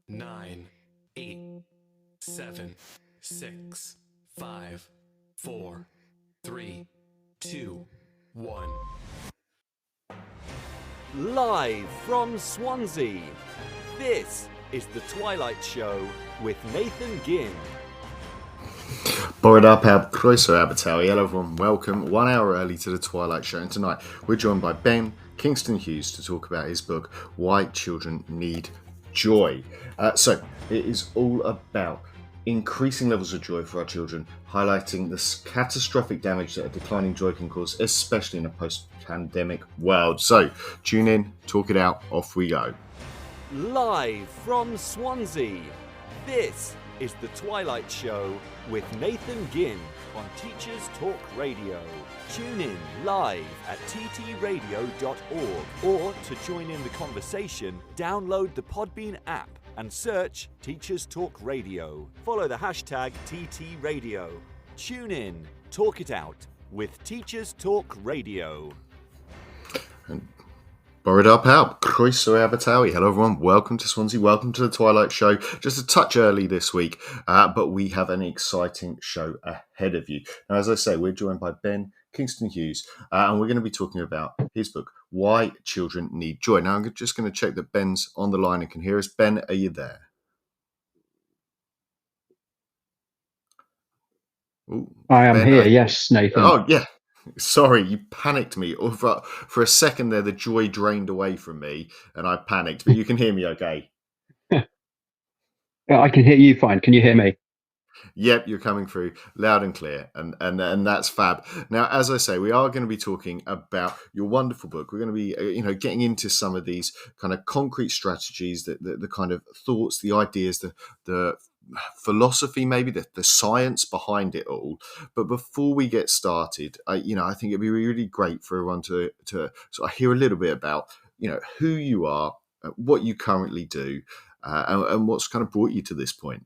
9, 8, 7, 6, 5, 4, 3, 2, 1. Live from Swansea, this is the Twilight Show with Nathan Gynn. Board up, Croeso Abertawe. Hello everyone, welcome 1 hour early to the Twilight Show, and tonight we're joined by Ben Kingston Hughes to talk about his book, Why Children Need Joy. So it is all about increasing levels of joy for our children, highlighting the catastrophic damage that a declining joy can cause, especially in a post-pandemic world. So tune in, talk it out, off we go. Live from Swansea, this is the Twilight Show with Nathan Gynn on Teachers Talk Radio. Tune in live at ttradio.org, or to join in the conversation, download the Podbean app and search Teachers Talk Radio. Follow the hashtag TTRadio. Tune in, talk it out with Teachers Talk Radio. Borrowed up, Croeso Abertawe. Hello everyone, welcome to Swansea, welcome to the Twilight Show. Just a touch early this week, but we have an exciting show ahead of you. Now, as I say, we're joined by Ben Kingston Hughes, and we're going to be talking about his book, Why Children Need Joy. Now, I'm just going to check that Ben's on the line and can hear us. Ben, are you there? Ooh, I am Ben, here, yes, Nathan. Oh, yeah. Sorry, you panicked me. For a second there, the joy drained away from me and I panicked, but you can hear me okay? I can hear you fine. Can you hear me? Yep, you're coming through loud and clear, and that's fab. Now, as I say, we are going to be talking about your wonderful book. We're going to be, getting into some of these kind of concrete strategies, the kind of thoughts, the ideas, the philosophy, maybe the science behind it all. But before we get started, I think it'd be really great for everyone to sort of hear a little bit about, who you are, what you currently do, and what's kind of brought you to this point.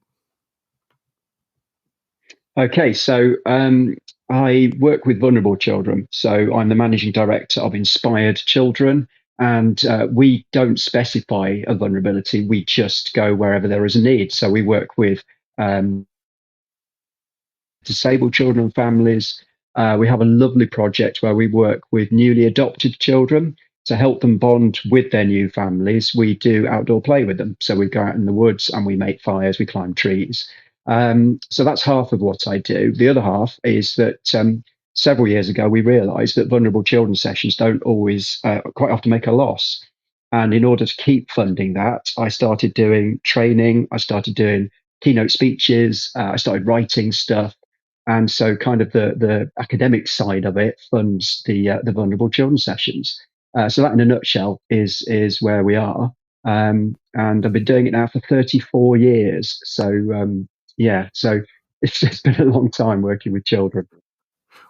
Okay, so I work with vulnerable children. So I'm the managing director of Inspired Children, and we don't specify a vulnerability. We just go wherever there is a need. So we work with disabled children and families. We have a lovely project where we work with newly adopted children to help them bond with their new families. We do outdoor play with them. So we go out in the woods and we make fires, we climb trees. So that's half of what I do. The other half is that several years ago, we realized that vulnerable children sessions don't always quite often make a loss. And in order to keep funding that, I started doing training. I started doing keynote speeches. I started writing stuff. And so kind of the academic side of it funds the vulnerable children sessions. So that in a nutshell is where we are. And I've been doing it now for 34 years. So so it's been a long time working with children.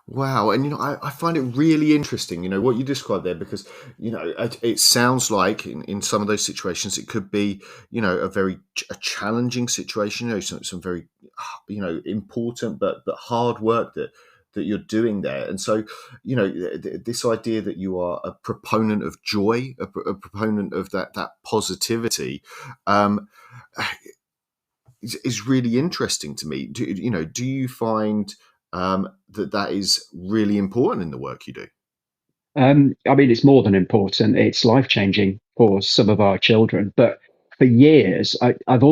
Wow. And, I find it really interesting, what you described there, because, it sounds like in some of those situations, it could be, a challenging situation, some very, important, but hard work that you're doing there. And so, this idea that you are a proponent of joy, a proponent of that positivity, is really interesting to me. Do you find that is really important in the work you do? It's more than important. It's life-changing for some of our children. But for years, I've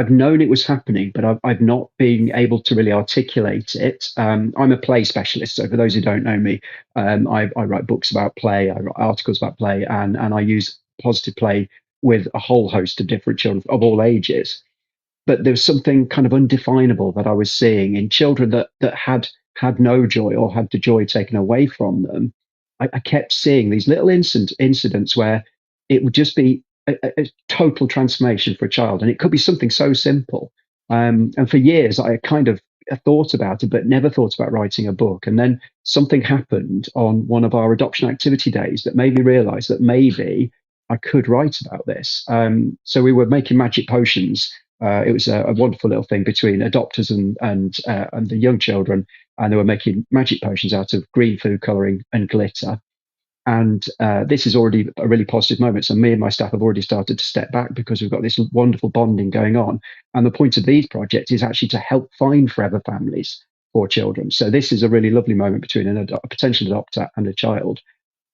known it was happening, but I've not been able to really articulate it. I'm a play specialist. So for those who don't know me, I write books about play, I write articles about play, and I use positive play with a whole host of different children of all ages. But there was something kind of undefinable that I was seeing in children that had no joy or had the joy taken away from them. I kept seeing these little incidents where it would just be a total transformation for a child. And it could be something so simple. And for years, I kind of thought about it, but never thought about writing a book. And then something happened on one of our adoption activity days that made me realize that maybe I could write about this. So we were making magic potions. It was a wonderful little thing between adopters and the young children, and they were making magic potions out of green food coloring and glitter. And this is already a really positive moment. So me and my staff have already started to step back because we've got this wonderful bonding going on. And the point of these projects is actually to help find forever families for children. So this is a really lovely moment between a potential adopter and a child.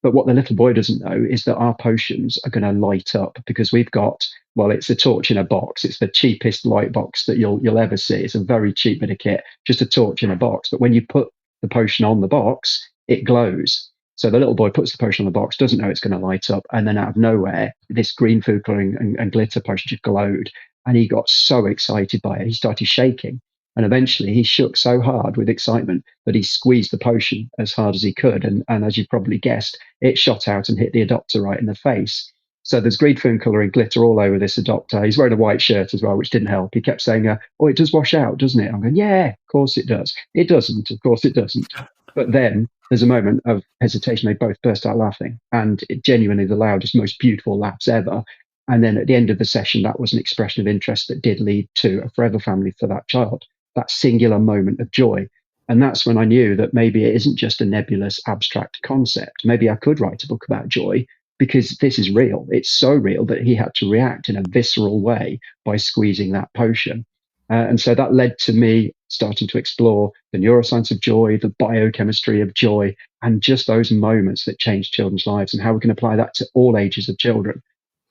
But what the little boy doesn't know is that our potions are going to light up because we've got, well, it's a torch in a box. It's the cheapest light box that you'll ever see. It's a very cheap bit of kit, just a torch in a box. But when you put the potion on the box, it glows. So the little boy puts the potion on the box, doesn't know it's going to light up, and then out of nowhere, this green food coloring and glitter potion just glowed, and he got so excited by it, he started shaking. And eventually he shook so hard with excitement that he squeezed the potion as hard as he could. And as you probably guessed, it shot out and hit the adopter right in the face. So there's green food colouring glitter all over this adopter. He's wearing a white shirt as well, which didn't help. He kept saying, oh, it does wash out, doesn't it? I'm going, yeah, of course it does. It doesn't. Of course it doesn't. But then there's a moment of hesitation. They both burst out laughing, and it genuinely the loudest, most beautiful laughs ever. And then at the end of the session, that was an expression of interest that did lead to a forever family for that child, that singular moment of joy. And that's when I knew that maybe it isn't just a nebulous, abstract concept. Maybe I could write a book about joy because this is real. It's so real that he had to react in a visceral way by squeezing that potion. And so that led to me starting to explore the neuroscience of joy, the biochemistry of joy, and just those moments that change children's lives and how we can apply that to all ages of children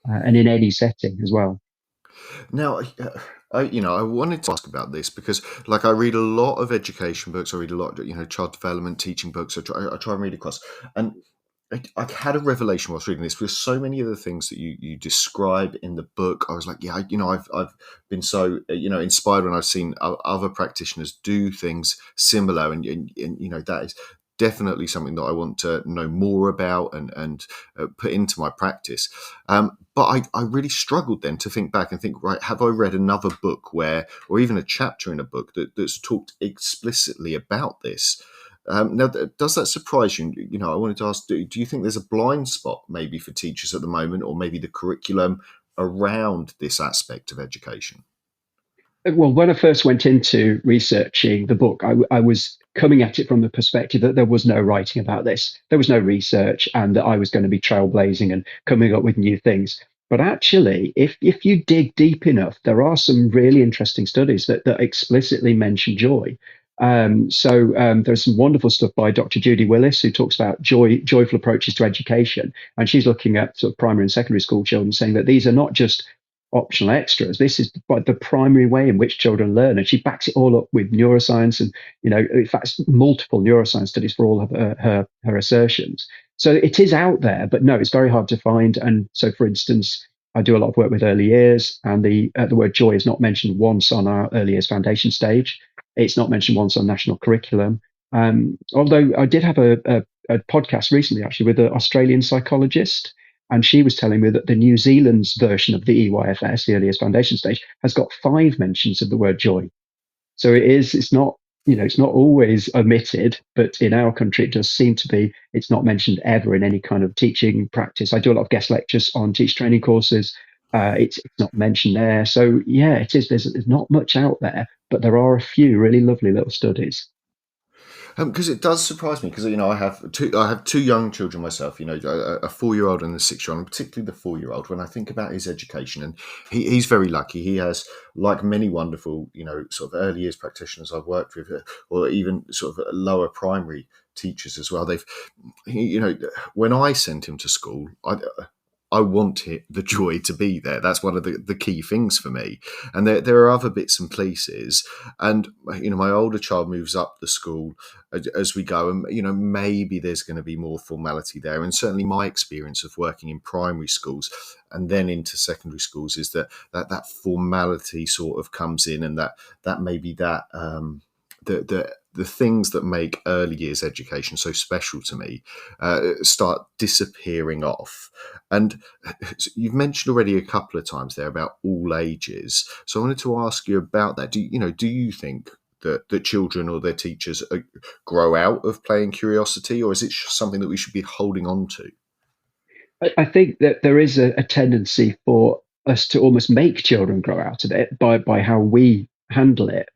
and in any setting as well. Now, I wanted to ask about this because, like, I read a lot of education books. I read a lot, child development, teaching books. I try and read across, and I had a revelation whilst reading this because so many of the things that you describe in the book, I was like, yeah, I've been so inspired when I've seen other practitioners do things similar, and that is definitely something that I want to know more about and put into my practice. But I really struggled then to think back and think, right, have I read another book or even a chapter in a book that's talked explicitly about this? Now, does that surprise you? I wanted to ask, do you think there's a blind spot maybe for teachers at the moment, or maybe the curriculum around this aspect of education? Well, when I first went into researching the book, I was coming at it from the perspective that there was no writing about this. There was no research, and that I was going to be trailblazing and coming up with new things. But actually, if you dig deep enough, there are some really interesting studies that explicitly mention joy. There's some wonderful stuff by Dr. Judy Willis, who talks about joyful approaches to education. And she's looking at sort of primary and secondary school children, saying that these are not just optional extras. This is the primary way in which children learn. And she backs it all up with neuroscience and, in fact, multiple neuroscience studies for all of her assertions. So it is out there, but no, it's very hard to find. And so, for instance, I do a lot of work with early years, and the word joy is not mentioned once on our early years foundation stage. It's not mentioned once on national curriculum. Although I did have a podcast recently, actually, with an Australian psychologist, and she was telling me that the New Zealand's version of the EYFS, the early years foundation stage, has got 5 mentions of the word joy. So it's not always omitted, but in our country, it does seem to be, it's not mentioned ever in any kind of teaching practice. I do a lot of guest lectures on teacher training courses. It's not mentioned there. So yeah, it is. There's not much out there, but there are a few really lovely little studies. Because it does surprise me, because I have two young children myself, a 4-year-old and a 6-year-old, and particularly the 4-year-old. When I think about his education, and he's very lucky. He has, like many wonderful, sort of early years practitioners I've worked with, or even sort of lower primary teachers as well. They've, when I sent him to school, I want the joy to be there. That's one of the key things for me. And there are other bits and pieces. And, my older child moves up the school as we go. And, maybe there's going to be more formality there. And certainly my experience of working in primary schools and then into secondary schools is that formality sort of comes in, and that maybe that the things that make early years education so special to me start disappearing off. And you've mentioned already a couple of times there about all ages. So I wanted to ask you about that. Do you think that children or their teachers grow out of playing curiosity, or is it something that we should be holding on to? I think that there is a tendency for us to almost make children grow out of it by how we handle it.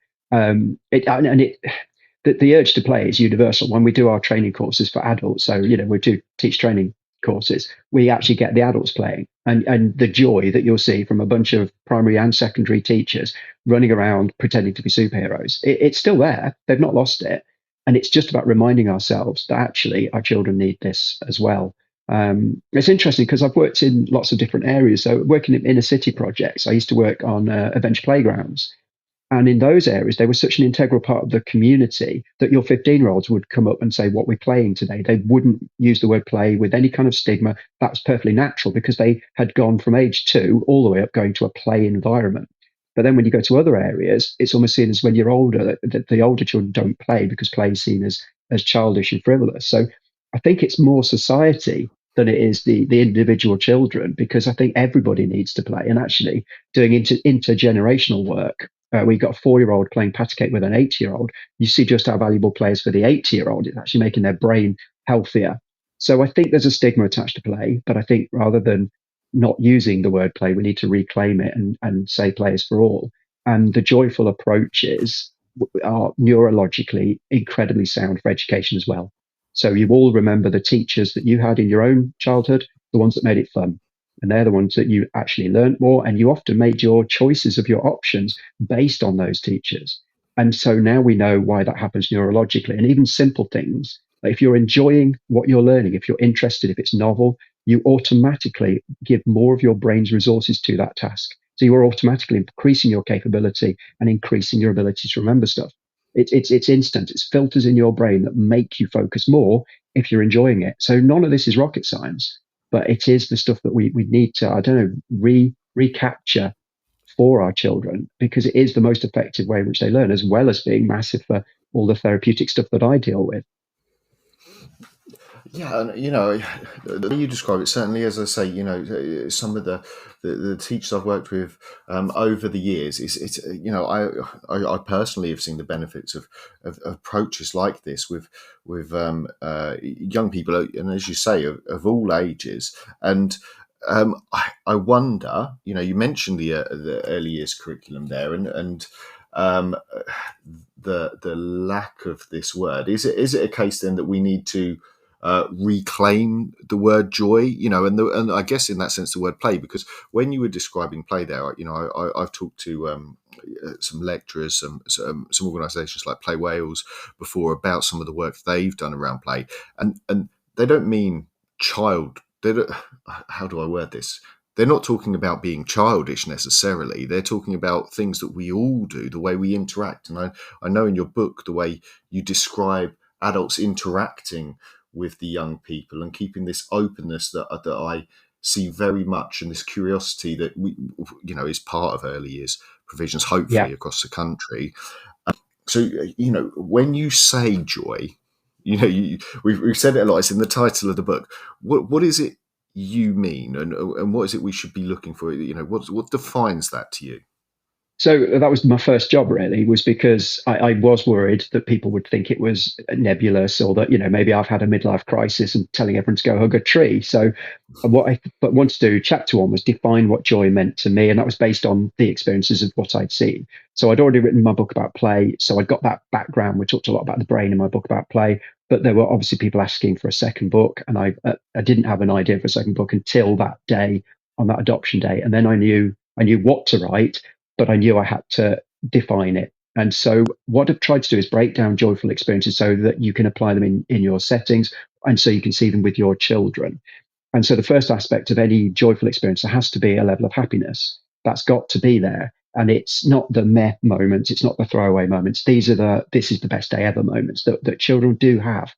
The urge to play is universal when we do our training courses for adults. So, we do teach training courses, we actually get the adults playing, and the joy that you'll see from a bunch of primary and secondary teachers running around pretending to be superheroes. It's still there. They've not lost it. And it's just about reminding ourselves that actually our children need this as well. It's interesting because I've worked in lots of different areas. So working in inner city projects, I used to work on adventure playgrounds. And in those areas, they were such an integral part of the community that your 15-year-olds would come up and say, "What we're playing today." They wouldn't use the word play with any kind of stigma. That was perfectly natural because they had gone from age 2 all the way up going to a play environment. But then when you go to other areas, it's almost seen as when you're older, that the older children don't play because play is seen as childish and frivolous. So I think it's more society than it is the individual children, because I think everybody needs to play. And actually doing intergenerational work, we got a 4-year-old playing patty cake with an 8-year-old. You see just how valuable play is for the 80-year-old. It's actually making their brain healthier. So I think there's a stigma attached to play, but I think rather than not using the word play, we need to reclaim it and say play is for all. And the joyful approaches are neurologically incredibly sound for education as well. So you all remember the teachers that you had in your own childhood, the ones that made it fun. And they're the ones that you actually learned more. And you often made your choices of your options based on those teachers. And so now we know why that happens neurologically. And even simple things, like if you're enjoying what you're learning, if you're interested, if it's novel, you automatically give more of your brain's resources to that task. So you are automatically increasing your capability and increasing your ability to remember stuff. It's instant. It's filters in your brain that make you focus more if you're enjoying it. So none of this is rocket science, but it is the stuff that we need to, I don't know, recapture for our children, because it is the most effective way in which they learn, as well as being massive for all the therapeutic stuff that I deal with. Yeah, and the way you describe it, certainly, as I say, some of the teachers I've worked with over the years, I personally have seen the benefits of approaches like this with young people, and as you say, of all ages. And I wonder, you mentioned the early years curriculum there, and the lack of this word. Is it a case then that we need to reclaim the word joy, and I guess in that sense the word play, because when you were describing play there, I've talked to some lecturers, some organisations like Play Wales before about some of the work they've done around play, and they don't mean child. They don't, how do I word this? They're not talking about being childish necessarily. They're talking about things that we all do, the way we interact. And I know in your book the way you describe adults interacting with the young people and keeping this openness that I see very much, and this curiosity that we, is part of early years provisions, hopefully across the country. So, when you say joy, we've said it a lot. It's in the title of the book. What is it you mean, and what is it we should be looking for? What defines that to you? So that was my first job, really, was because I was worried that people would think it was nebulous, or that, maybe I've had a midlife crisis and telling everyone to go hug a tree. So what I wanted to do, chapter 1, was define what joy meant to me. And that was based on the experiences of what I'd seen. So I'd already written my book about play. So I'd got that background. We talked a lot about the brain in my book about play, but there were obviously people asking for a second book. And I didn't have an idea for a second book until that day, on that adoption day. And then I knew what to write, but I knew I had to define it. And so what I've tried to do is break down joyful experiences so that you can apply them in your settings, and so you can see them with your children. And so the first aspect of any joyful experience, there has to be a level of happiness. That's got to be there. And it's not the meh moments. It's not the throwaway moments. This is the best day ever moments that children do have.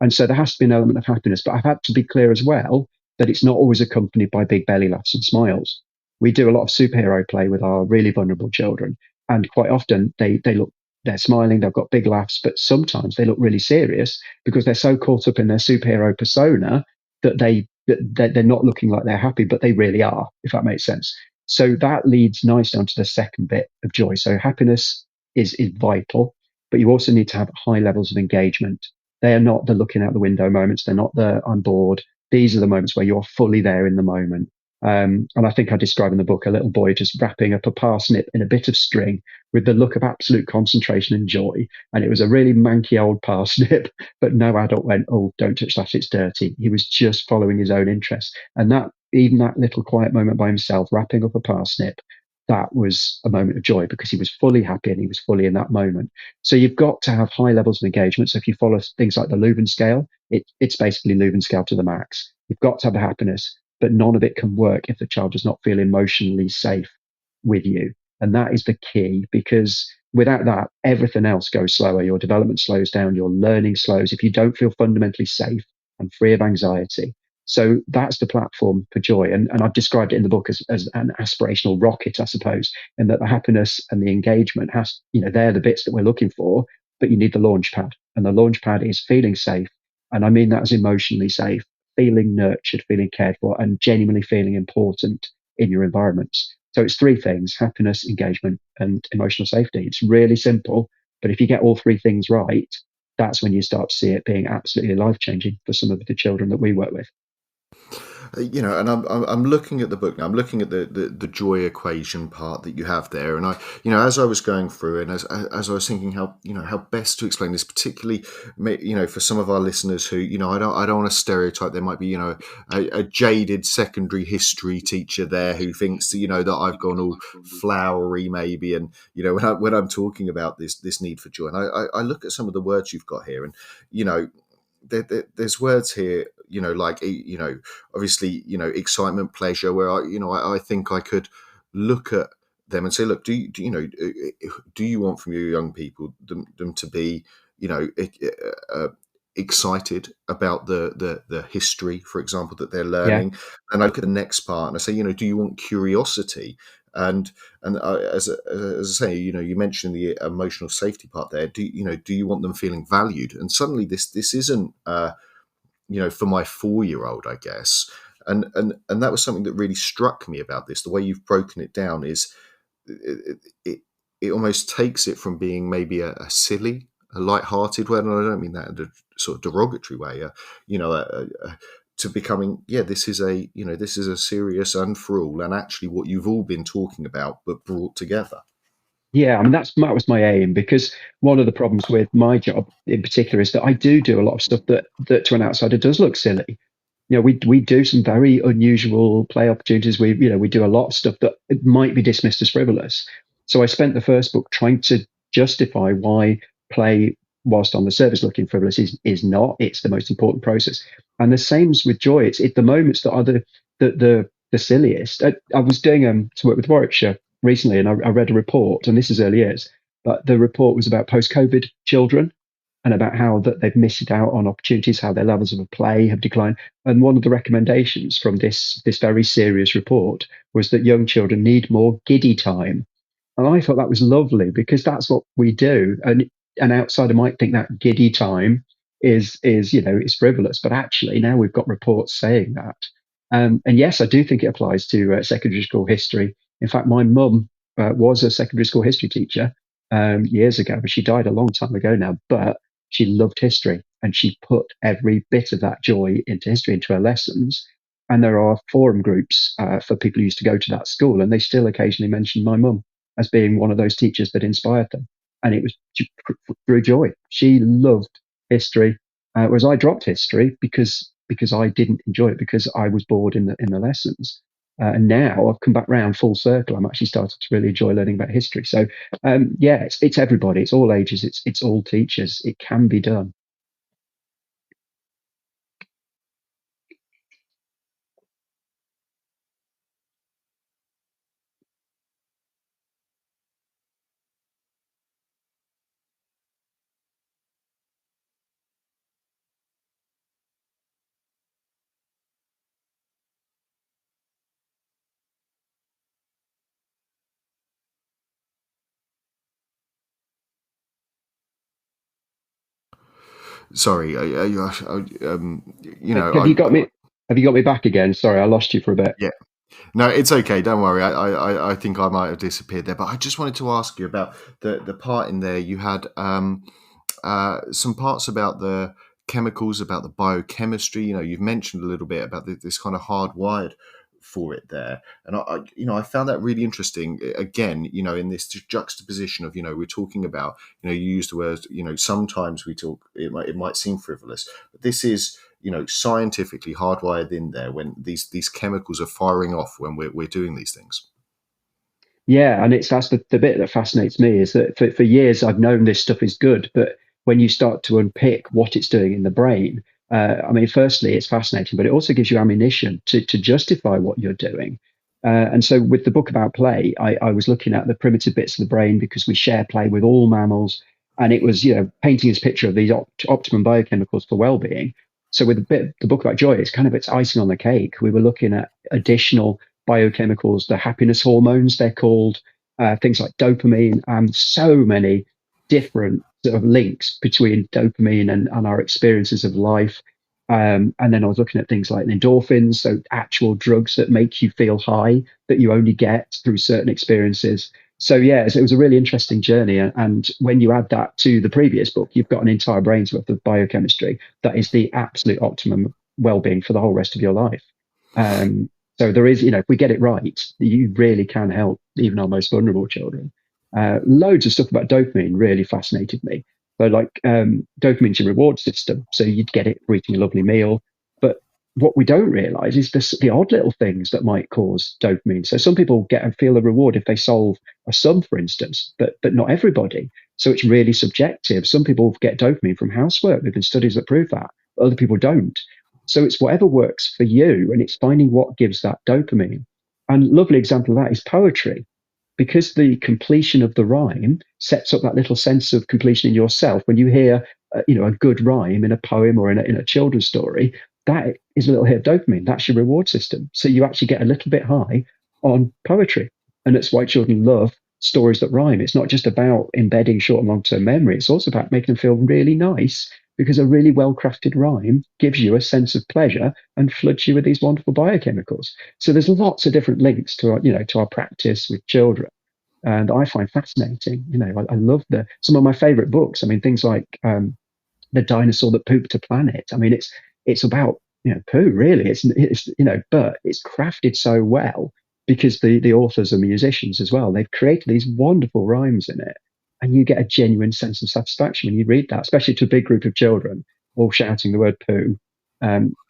And so there has to be an element of happiness. But I've had to be clear as well that it's not always accompanied by big belly laughs and smiles. We do a lot of superhero play with our really vulnerable children, and quite often they're smiling, they've got big laughs, but sometimes they look really serious because they're so caught up in their superhero persona that they're not looking like they're happy, but they really are, if that makes sense. So that leads nicely onto the second bit of joy. So happiness is vital, but you also need to have high levels of engagement. They are not the looking out the window moments. They're not the I'm bored. These are the moments where you're fully there in the moment. And I think I describe in the book a little boy just wrapping up a parsnip in a bit of string with the look of absolute concentration and joy. And it was a really manky old parsnip, but no adult went, "Oh, don't touch that, it's dirty." He was just following his own interest. And that, even that little quiet moment by himself, wrapping up a parsnip, that was a moment of joy because he was fully happy and he was fully in that moment. So you've got to have high levels of engagement. So if you follow things like the Leuven scale, it's basically Leuven scale to the max. You've got to have the happiness, but none of it can work if the child does not feel emotionally safe with you. And that is the key, because without that, everything else goes slower. Your development slows down, your learning slows if you don't feel fundamentally safe and free of anxiety. So that's the platform for joy. And I've described it in the book as an aspirational rocket, I suppose, and that the happiness and the engagement they're the bits that we're looking for, but you need the launch pad. And the launch pad is feeling safe. And I mean that as emotionally safe, feeling nurtured, feeling cared for, and genuinely feeling important in your environments. So it's three things: happiness, engagement, and emotional safety. It's really simple, but if you get all three things right, that's when you start to see it being absolutely life-changing for some of the children that we work with. And I'm looking at the book now. I'm looking at the joy equation part that you have there, and as I was going through, and as I was thinking how best to explain this, particularly for some of our listeners who I don't want to stereotype. There might be a jaded secondary history teacher there who thinks that I've gone all flowery maybe, and when I'm talking about this need for joy, and I look at some of the words you've got here, and there's words here, like obviously, excitement, pleasure, where I think I could look at them and say, look, do you want from your young people them to be excited about the history, for example, that they're learning? Yeah. And I look at the next part and I say, do you want curiosity? And as I say, you mentioned the emotional safety part there. Do you want them feeling valued? And suddenly this isn't for my 4-year-old, I guess. And that was something that really struck me about this. The way you've broken it down is it almost takes it from being maybe a silly, a light-hearted word, and I don't mean that in a sort of derogatory way, to becoming, this is a serious and for all, and actually what you've all been talking about, but brought together. Yeah, I mean, that was my aim, because one of the problems with my job in particular is that I do a lot of stuff that to an outsider does look silly. We do some very unusual play opportunities. We do a lot of stuff that might be dismissed as frivolous. So I spent the first book trying to justify why play, whilst on the surface looking frivolous, is not. It's the most important process. And the same's with joy. It's the moments that are the silliest. I was doing some work with Warwickshire recently, and I read a report, and this is early years, but the report was about post-COVID children and about how that they've missed out on opportunities, how their levels of play have declined. And one of the recommendations from this very serious report was that young children need more giddy time. And I thought that was lovely, because that's what we do. And an outsider might think that giddy time is frivolous, but actually now we've got reports saying that. And yes, I do think it applies to secondary school history. In fact, my mum was a secondary school history teacher years ago, but she died a long time ago now. But she loved history, and she put every bit of that joy into history, into her lessons. And there are forum groups for people who used to go to that school, and they still occasionally mention my mum as being one of those teachers that inspired them. And it was through joy. She loved history, whereas I dropped history because I didn't enjoy it, because I was bored in the lessons. And now I've come back round full circle. I'm actually starting to really enjoy learning about history. So, it's everybody. It's all ages. It's all teachers. It can be done. Sorry, Have you got me? Have you got me back again? Sorry, I lost you for a bit. Yeah. No, it's okay. Don't worry. I think I might have disappeared there, but I just wanted to ask you about the part in there. You had some parts about the chemicals, about the biochemistry. You've mentioned a little bit about this kind of hardwired for it there. And I found that really interesting. Again, in this juxtaposition of, we're talking about, you use the word, sometimes we talk, it might seem frivolous, but this is, scientifically hardwired in there when these chemicals are firing off when we're doing these things. Yeah, and that's the bit that fascinates me is that for years I've known this stuff is good, but when you start to unpick what it's doing in the brain, I mean, firstly, it's fascinating, but it also gives you ammunition to justify what you're doing. And so with the book about play, I was looking at the primitive bits of the brain because we share play with all mammals, and it was, painting this picture of these optimum biochemicals for well-being. So with the book about joy, it's icing on the cake. We were looking at additional biochemicals, the happiness hormones, they're called, things like dopamine, and so many different sort of links between dopamine and our experiences of life. And then I was looking at things like endorphins, so actual drugs that make you feel high that you only get through certain experiences. So yeah, it was a really interesting journey. And when you add that to the previous book, you've got an entire brain's worth of biochemistry that is the absolute optimum well-being for the whole rest of your life. So there is, if we get it right, you really can help even our most vulnerable children. Loads of stuff about dopamine really fascinated me. So like dopamine's your reward system. So you'd get it for eating a lovely meal. But what we don't realize is the odd little things that might cause dopamine. So some people get and feel a reward if they solve a sum, for instance, but not everybody. So it's really subjective. Some people get dopamine from housework. There've been studies that prove that. Other people don't. So it's whatever works for you, and it's finding what gives that dopamine. And lovely example of that is poetry, because the completion of the rhyme sets up that little sense of completion in yourself. When you hear, a good rhyme in a poem or in a children's story, that is a little hit of dopamine. That's your reward system. So you actually get a little bit high on poetry, and that's why children love stories that rhyme. It's not just about embedding short and long-term memory. It's also about making them feel really nice, because a really well-crafted rhyme gives you a sense of pleasure and floods you with these wonderful biochemicals. So there's lots of different links to our practice with children, and I find fascinating. I love some of my favorite books. I mean, things like The Dinosaur That Pooped a Planet. I mean, it's about poo, really. It's but it's crafted so well because the authors are musicians as well. They've created these wonderful rhymes in it. And you get a genuine sense of satisfaction when you read that, especially to a big group of children all shouting the word poo,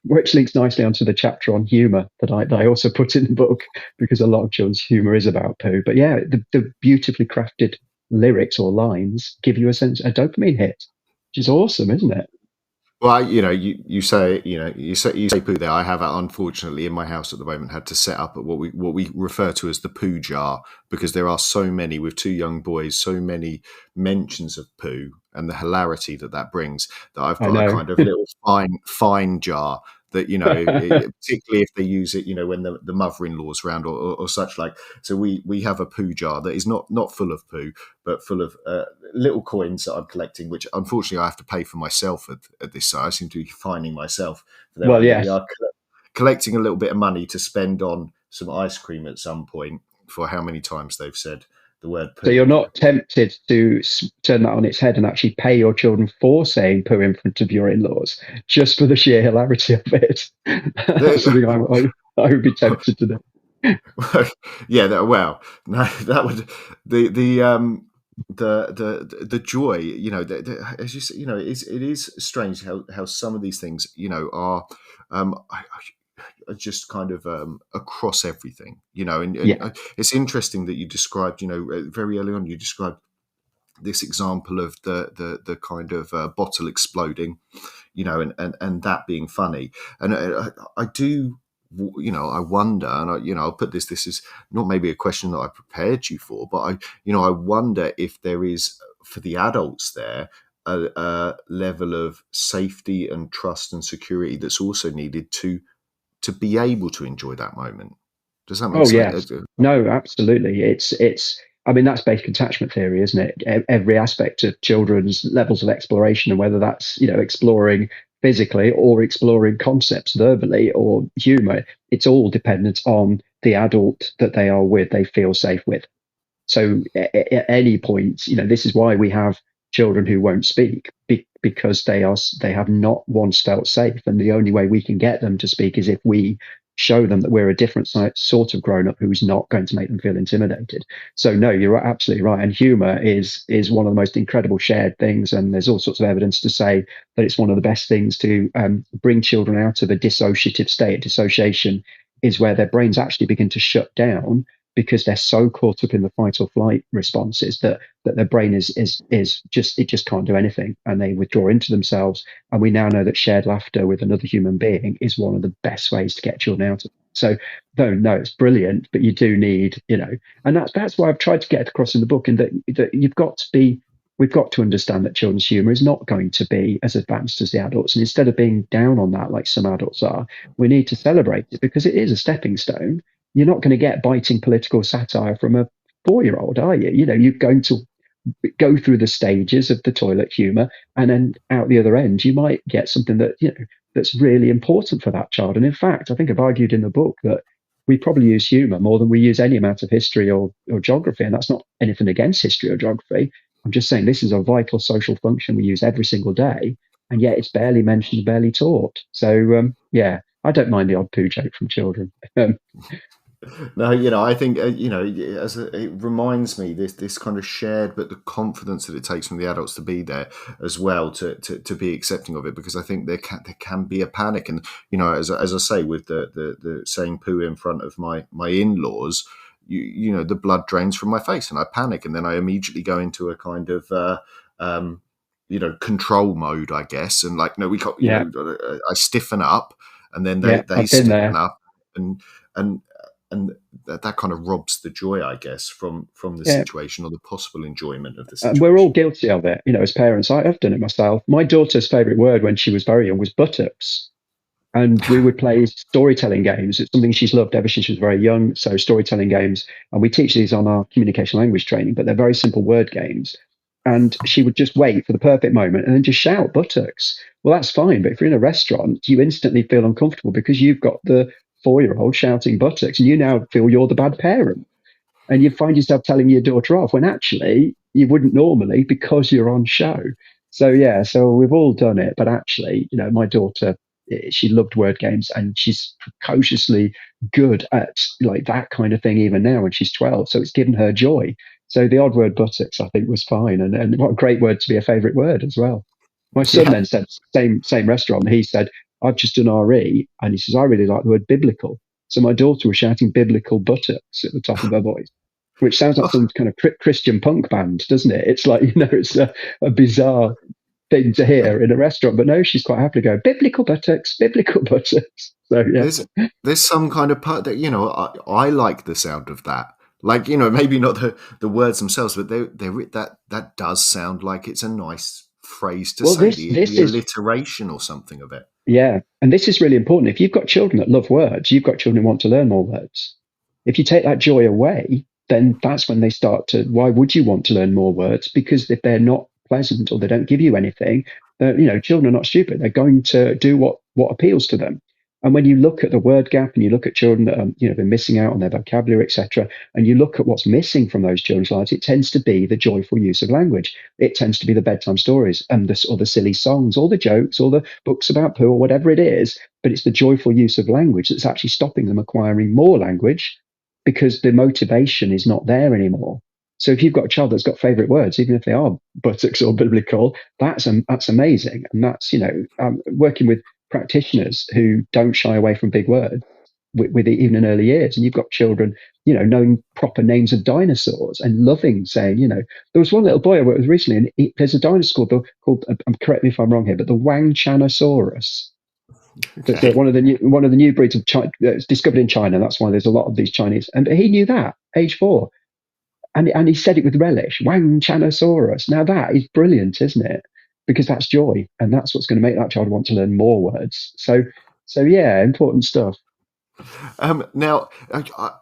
which links nicely onto the chapter on humour that I also put in the book, because a lot of children's humour is about poo. But yeah, the beautifully crafted lyrics or lines give you a dopamine hit, which is awesome, isn't it? Well, you say poo there. I have, unfortunately, in my house at the moment, had to set up what we refer to as the poo jar, because there are so many, with two young boys, so many mentions of poo and the hilarity that brings, that I've got a kind of little fine jar that, particularly if they use it, when the mother-in-law's around or such like. So we have a poo jar that is not full of poo, but full of little coins that I'm collecting, which unfortunately I have to pay for myself at this. So I seem to be fining myself for them. Well, yes. We are collecting a little bit of money to spend on some ice cream at some point, for how many times they've said the word poo. So you're not tempted to turn that on its head and actually pay your children for saying poo in front of your in-laws, just for the sheer hilarity of it? That's something I would be tempted to do. Yeah, no, that would the joy, as you say, it is strange how some of these things, are just kind of across everything, and Yeah. It's interesting that you described, very early on, you described this example of the kind of bottle exploding, and that being funny. And I do, I wonder, and I'll put this is not maybe a question that I prepared you for, but I wonder if there is, for the adults there, a level of safety and trust and security that's also needed to be able to enjoy that moment. Does that make sense? Yes. No, absolutely. It's I mean, that's basic attachment theory, isn't it? Every aspect of children's levels of exploration, and whether that's, exploring physically or exploring concepts verbally or humor, it's all dependent on the adult that they are with, they feel safe with. So at any point, this is why we have children who won't speak, because they have not once felt safe, and the only way we can get them to speak is if we show them that we're a different sort of grown up who's not going to make them feel intimidated. So no, you're absolutely right. And humor is one of the most incredible shared things. And there's all sorts of evidence to say that it's one of the best things to bring children out of a dissociative state. Dissociation is where their brains actually begin to shut down because they're so caught up in the fight or flight responses that their brain is just can't do anything, and they withdraw into themselves. And we now know that shared laughter with another human being is one of the best ways to get children out of it. So no, it's brilliant, but you do need, and that's why I've tried to get across in the book, and that we've got to understand that children's humor is not going to be as advanced as the adults. And instead of being down on that, like some adults are, we need to celebrate it because it is a stepping stone. You're not going to get biting political satire from a 4-year-old, are you? You're going to go through the stages of the toilet humor, and then out the other end, you might get something that, that's really important for that child. And in fact, I think I've argued in the book that we probably use humor more than we use any amount of history or geography. And that's not anything against history or geography. I'm just saying this is a vital social function we use every single day, and yet it's barely mentioned, barely taught. So, I don't mind the odd poo joke from children. No, I think it reminds me this kind of shared, but the confidence that it takes from the adults to be there as well to be accepting of it, because I think there can be a panic, and as I say, with the saying poo in front of my in-laws, the blood drains from my face and I panic, and then I immediately go into a kind of control mode, I guess, and like no, we can't. I stiffen up, and then they stiffen up, and that kind of robs the joy, I guess, from the situation or the possible enjoyment of the situation. And we're all guilty of it, as parents. I've done it myself. My daughter's favourite word when she was very young was buttocks. And we would play storytelling games. It's something she's loved ever since she was very young. So storytelling games, and we teach these on our communication language training, but they're very simple word games. And she would just wait for the perfect moment and then just shout buttocks. Well, that's fine. But if you're in a restaurant, you instantly feel uncomfortable because you've got the 4-year-old shouting buttocks, and you now feel you're the bad parent, and you find yourself telling your daughter off when actually you wouldn't normally because you're on show. So we've all done it, but actually, my daughter, she loved word games, and she's precociously good at like that kind of thing even now when she's 12. So it's given her joy. So the odd word buttocks, I think, was fine, and what a great word to be a favourite word as well. My son then said, same restaurant, he said, I've just done RE, and he says, I really like the word biblical. So my daughter was shouting biblical buttocks at the top of her voice, which sounds like some kind of Christian punk band, doesn't it? It's like, it's a bizarre thing to hear in a restaurant, but no, she's quite happy to go, biblical buttocks, biblical buttocks. So yeah. There's some kind of part that, I like the sound of that. Like, maybe not the words themselves, but that does sound like it's a nice phrase to say, the alliteration or something of it. Yeah. And this is really important. If you've got children that love words, you've got children who want to learn more words. If you take that joy away, then that's when they start to, why would you want to learn more words? Because if they're not pleasant or they don't give you anything, children are not stupid. They're going to do what appeals to them. And when you look at the word gap and you look at children that they're missing out on their vocabulary, etc., and you look at what's missing from those children's lives, it tends to be the joyful use of language. It tends to be the bedtime stories and the silly songs, or the jokes, or the books about poo, or whatever it is. But it's the joyful use of language that's actually stopping them acquiring more language, because the motivation is not there anymore. So if you've got a child that's got favourite words, even if they are buttocks or biblical, that's amazing. And that's, working with practitioners who don't shy away from big words with it even in early years. And you've got children, knowing proper names of dinosaurs and loving saying, there was one little boy I worked with recently, and there's a dinosaur called, correct me if I'm wrong here, but the Wangchanosaurus. Okay. One of the new breeds of China, it's discovered in China. That's why there's a lot of these Chinese. And he knew that, age 4. And he said it with relish, Wangchanosaurus. Now that is brilliant, isn't it? Because that's joy, and that's what's going to make that child want to learn more words. So yeah, important stuff. Now,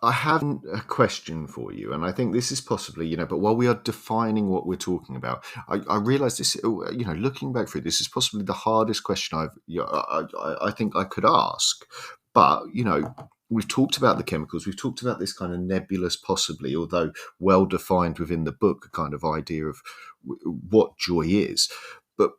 I have a question for you, and I think this is possibly, but while we are defining what we're talking about, I realise this, looking back through this is possibly the hardest question I think I could ask. But, we've talked about the chemicals, we've talked about this kind of nebulous, possibly, although well defined within the book, kind of idea of what joy is. But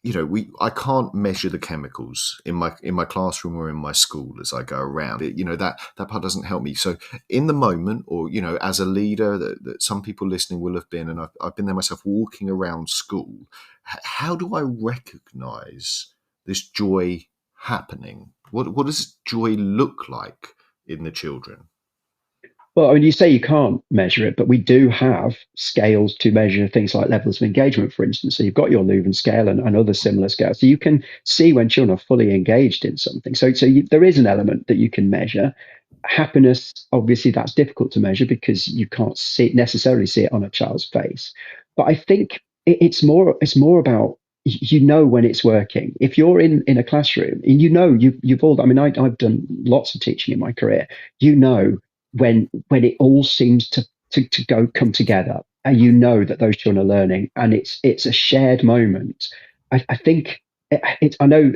I can't measure the chemicals in my classroom or in my school as I go around. That part doesn't help me. So in the moment, or as a leader that some people listening will have been, and I've been there myself, walking around school. How do I recognize this joy happening? What does joy look like in the children? Well, I mean, you say you can't measure it, but we do have scales to measure things like levels of engagement, for instance. So you've got your Leuven scale and other similar scales. So you can see when children are fully engaged in something. There is an element that you can measure. Happiness, obviously, that's difficult to measure because you can't necessarily see it on a child's face. But I think it's more about when it's working. If you're in a classroom and you've all, I mean, I've done lots of teaching in my career. When it all seems to come together, and that those children are learning, and it's a shared moment. I think I know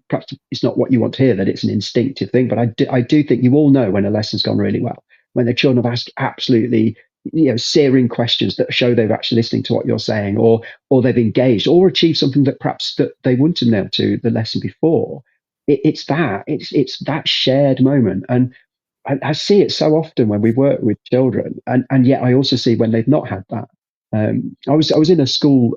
perhaps it's not what you want to hear, that it's an instinctive thing, but I do think you all know when a lesson's gone really well, when the children have asked absolutely searing questions that show they're actually listening to what you're saying, or they've engaged or achieved something that perhaps that they wouldn't have been able to the lesson before. It's that shared moment. And I see it so often when we work with children, and yet I also see when they've not had that. I was in a school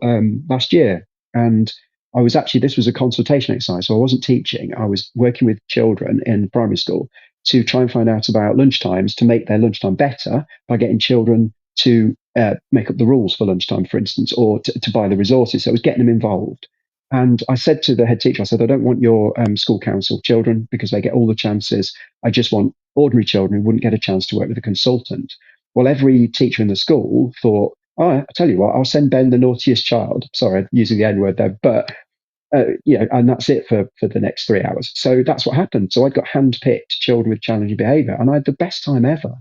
last year, and this was a consultation exercise, so I wasn't teaching. I was working with children in primary school to try and find out about lunchtimes to make their lunchtime better by getting children to make up the rules for lunchtime, for instance, or to buy the resources. So it was getting them involved. And I said to the head teacher, I said, I don't want your school council children because they get all the chances. I just want ordinary children who wouldn't get a chance to work with a consultant. Well, every teacher in the school thought, oh, I tell you what, I'll send Ben the naughtiest child. Sorry, I'm using the N word there, but and that's it for the next 3 hours. So that's what happened. So I got handpicked children with challenging behaviour, and I had the best time ever,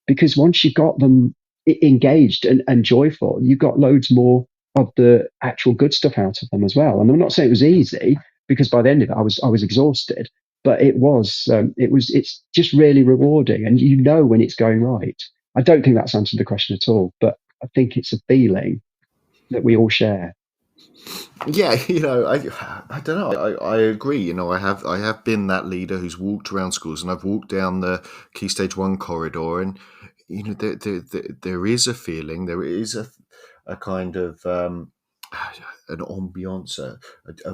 because once you got them engaged and joyful, you got loads more of the actual good stuff out of them as well. And I'm not saying it was easy, because by the end of it, I was exhausted. But it's just really rewarding, and when it's going right. I don't think that's answered the question at all, but I think it's a feeling that we all share. Yeah, I don't know. I agree. I have been that leader who's walked around schools, and I've walked down the Key Stage 1 corridor, and there is a feeling, there is a kind of an ambiance, a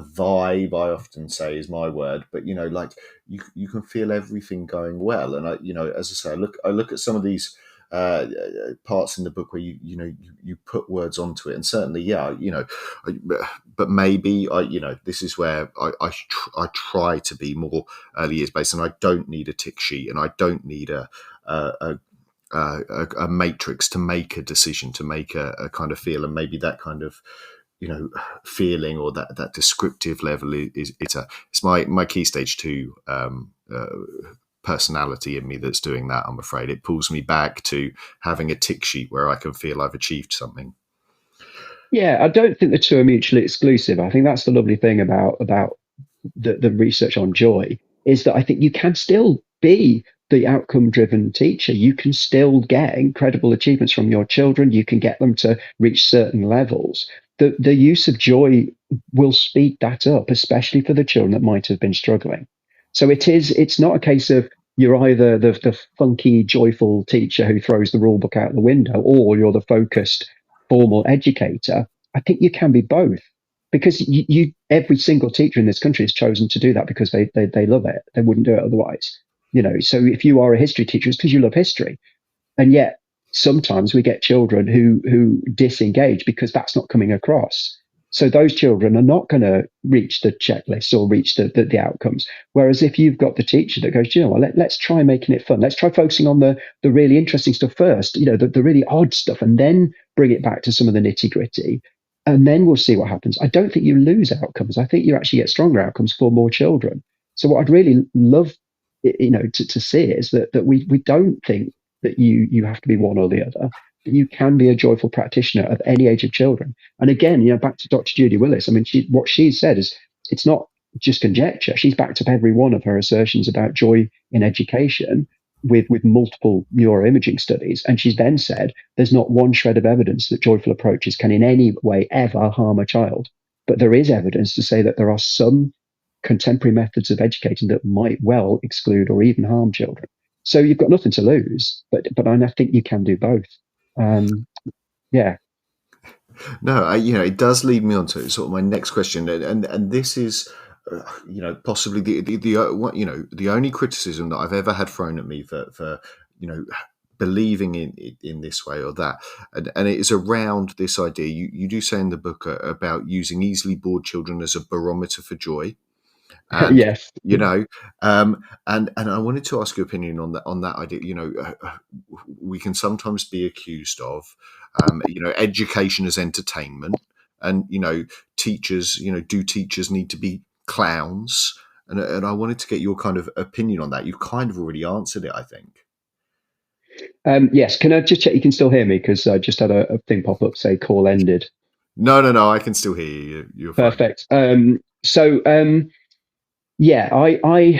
vibe. I often say is my word, but like you can feel everything going well, and as I say, I look at some of these parts in the book where you put words onto it, and certainly but maybe this is where I try to be more early years based, and I don't need a tick sheet, and I don't need a matrix to make a decision, to make a kind of feel, and maybe that kind of feeling, or that descriptive level it's my Key Stage 2 personality in me that's doing that. I'm afraid it pulls me back to having a tick sheet where I can feel I've achieved something. Yeah, I don't think the two are mutually exclusive. I think that's the lovely thing about the research on joy, is that I think you can still be the outcome driven teacher. You can still get incredible achievements from your children. You can get them to reach certain levels. The use of joy will speed that up, especially for the children that might have been struggling. So it's not a case of you're either the funky, joyful teacher who throws the rule book out the window, or you're the focused, formal educator. I think you can be both, because every single teacher in this country has chosen to do that because they love it. They wouldn't do it otherwise. So if you are a history teacher, it's because you love history. And yet sometimes we get children who disengage because that's not coming across. So those children are not going to reach the checklist or reach the outcomes. Whereas if you've got the teacher that goes, let's try making it fun. Let's try focusing on the really interesting stuff first, the really odd stuff, and then bring it back to some of the nitty gritty. And then we'll see what happens. I don't think you lose outcomes. I think you actually get stronger outcomes for more children. So what I'd really love, to see is that we don't think that you have to be one or the other. You can be a joyful practitioner of any age of children. And again, back to Dr. Judy Willis. I mean, what she said is it's not just conjecture. She's backed up every one of her assertions about joy in education with multiple neuroimaging studies. And she's then said there's not one shred of evidence that joyful approaches can in any way ever harm a child. but there is evidence to say that there are some contemporary methods of educating that might well exclude or even harm children. So you've got nothing to lose, but I think you can do both. Yeah. No, it does lead me on to sort of my next question, and this is, possibly the only criticism that I've ever had thrown at me for believing in this way or that, and it is around this idea. You do say in the book about using easily bored children as a barometer for joy. And Yes. and I wanted to ask your opinion on that idea. We can sometimes be accused of education as entertainment, and teachers, do teachers need to be clowns? And I wanted to get your kind of opinion on that. You've kind of already answered it, I think. Yes. Can I just check you can still hear me? Because I just had a thing pop up say call ended. No, I can still hear you. You're fine. Perfect. Yeah, I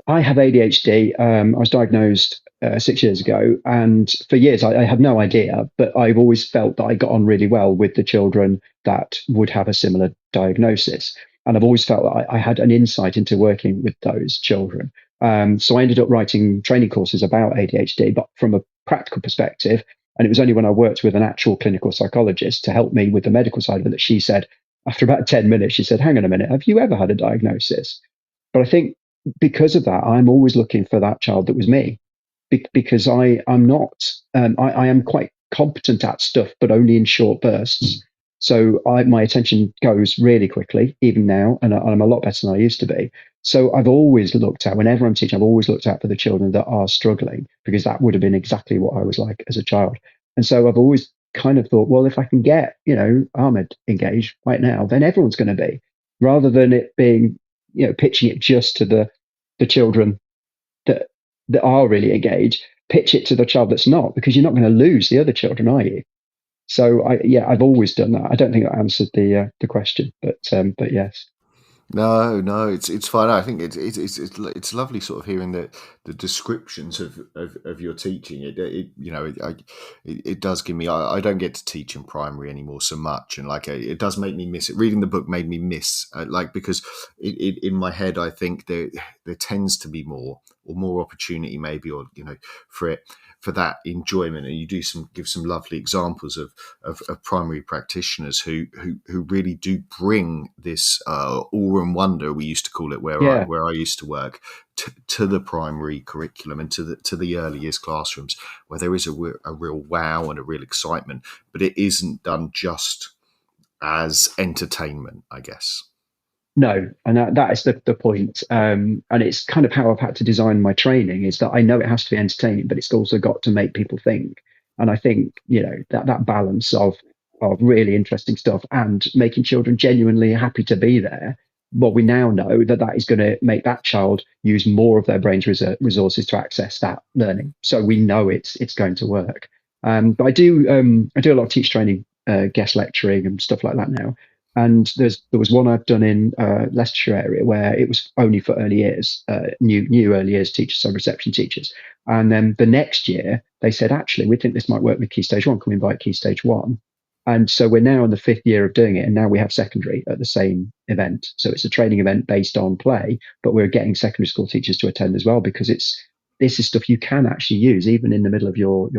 have ADHD. I was diagnosed 6 years ago, and for years I had no idea, but I've always felt that I got on really well with the children that would have a similar diagnosis. And I've always felt that I had an insight into working with those children. So I ended up writing training courses about ADHD, but from a practical perspective. And it was only when I worked with an actual clinical psychologist to help me with the medical side of it that she said, after about 10 minutes, she said, hang on a minute, have you ever had a diagnosis? But I think because of that, I'm always looking for that child that was me, because I'm not, I am quite competent at stuff, but only in short bursts. So my attention goes really quickly, even now, and I'm a lot better than I used to be. So I've always looked at, whenever I'm teaching, I've always looked out for the children that are struggling, because that would have been exactly what I was like as a child. And so I've always kind of thought, well, if I can get, Ahmed engaged right now, then everyone's going to be, rather than it being, pitching it just to the children that are really engaged, pitch it to the child that's not, because you're not going to lose the other children, are you? So I've always done that. I don't think I answered the question, but yes. No, it's fine. I think it's lovely sort of hearing the descriptions of your teaching. It does give me. I don't get to teach in primary anymore so much, and it does make me miss it. Reading the book made me miss because in my head I think there tends to be more opportunity maybe, or for that enjoyment, and you do give some lovely examples of primary practitioners who really do bring this awe and wonder, we used to call it where I used to work, to the primary curriculum and to the early years classrooms, where there is a real wow and a real excitement, but it isn't done just as entertainment, I guess. No, and that is the point. And it's kind of how I've had to design my training, is that I know it has to be entertaining, but it's also got to make people think. And I think, that balance of really interesting stuff and making children genuinely happy to be there. Well, we now know that is going to make that child use more of their brain's resources to access that learning. So we know it's going to work. But I do a lot of teacher training, guest lecturing and stuff like that now. And there was one I've done in Leicestershire area where it was only for early years, new early years teachers, so reception teachers. And then the next year they said, actually, we think this might work with Key Stage 1. Can we invite Key Stage 1? And so we're now in the 5th year of doing it, and now we have secondary at the same event. So it's a training event based on play, but we're getting secondary school teachers to attend as well, because this is stuff you can actually use even in the middle of your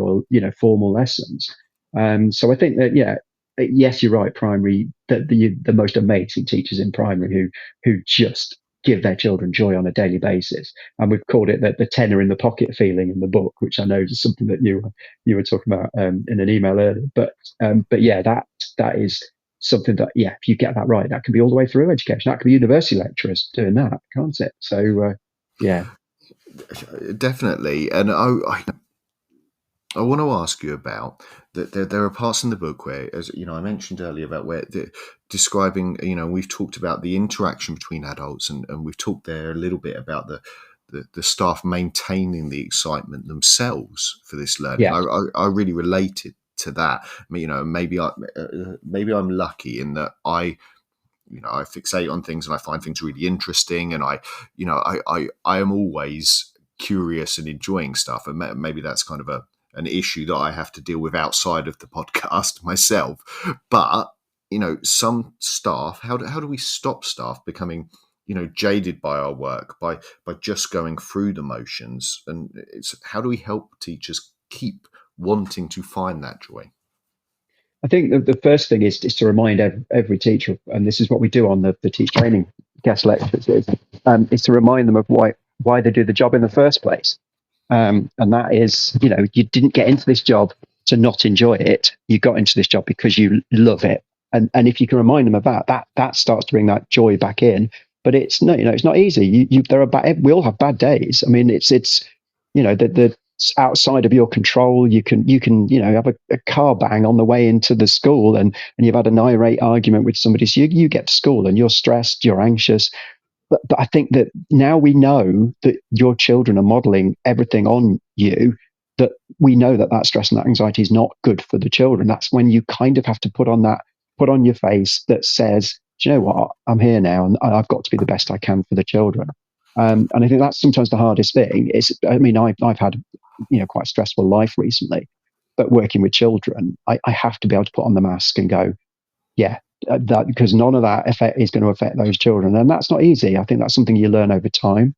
formal lessons. So I think that yes, you're right. Primary, the most amazing teachers in primary who just give their children joy on a daily basis, and we've called it the tenner in the pocket feeling in the book, which I know is something that you were talking about in an email earlier. But that is something that if you get that right, that can be all the way through education. That can be university lecturers doing that, can't it? So definitely. And I want to ask you about that. There are parts in the book where, as I mentioned earlier, about where describing, we've talked about the interaction between adults, and we've talked there a little bit about the staff maintaining the excitement themselves for this learning. Yeah. I really related to that. I mean, maybe I'm lucky in that I fixate on things and I find things really interesting, and I am always curious and enjoying stuff, and maybe that's kind of an issue that I have to deal with outside of the podcast myself. But some staff, how do we stop staff becoming jaded by our work, by just going through the motions? And it's how do we help teachers keep wanting to find that joy? I think the first thing is to remind every teacher, and this is what we do on the teach training guest lectures, is to remind them of why they do the job in the first place. And that is, you didn't get into this job to not enjoy it. You got into this job because you love it. And if you can remind them of that starts to bring that joy back in. But it's no, it's not easy. We all have bad days. I mean, it's the outside of your control. You can have a car bang on the way into the school, and you've had an irate argument with somebody. So you get to school and you're stressed, you're anxious. But I think that now we know that your children are modeling everything on you, that we know that stress and that anxiety is not good for the children. That's when you kind of have to put on your face that says, do you know what, I'm here now and I've got to be the best I can for the children. And I think that's sometimes the hardest thing. I've had quite a stressful life recently, but working with children, I have to be able to put on the mask and go, yeah, that, because none of that effect is going to affect those children. And that's not easy. I think that's something you learn over time.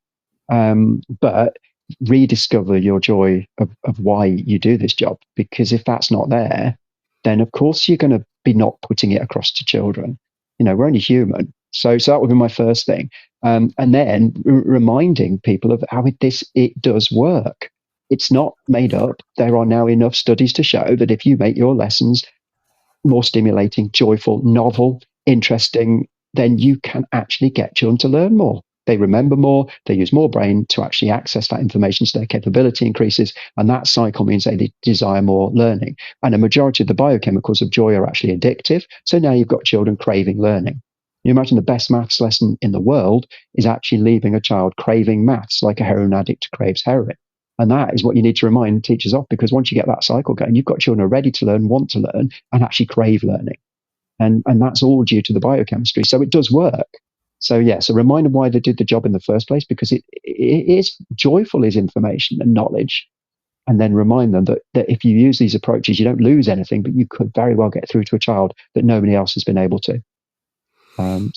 But rediscover your joy of why you do this job, because if that's not there, then of course you're going to be not putting it across to children. We're only human. So that would be my first thing. And then reminding people of how it does work. It's not made up. There are now enough studies to show that if you make your lessons more stimulating, joyful, novel, interesting, then you can actually get children to learn more. They remember more, they use more brain to actually access that information, so their capability increases, and that cycle means they desire more learning. And a majority of the biochemicals of joy are actually addictive, so now you've got children craving learning. You imagine the best maths lesson in the world is actually leaving a child craving maths like a heroin addict craves heroin. And that is what you need to remind teachers of, because once you get that cycle going, you've got children who are ready to learn, want to learn, and actually crave learning. And that's all due to the biochemistry. So it does work. So remind them why they did the job in the first place, because it is joyful is information and knowledge. And then remind them that if you use these approaches, you don't lose anything, but you could very well get through to a child that nobody else has been able to. No,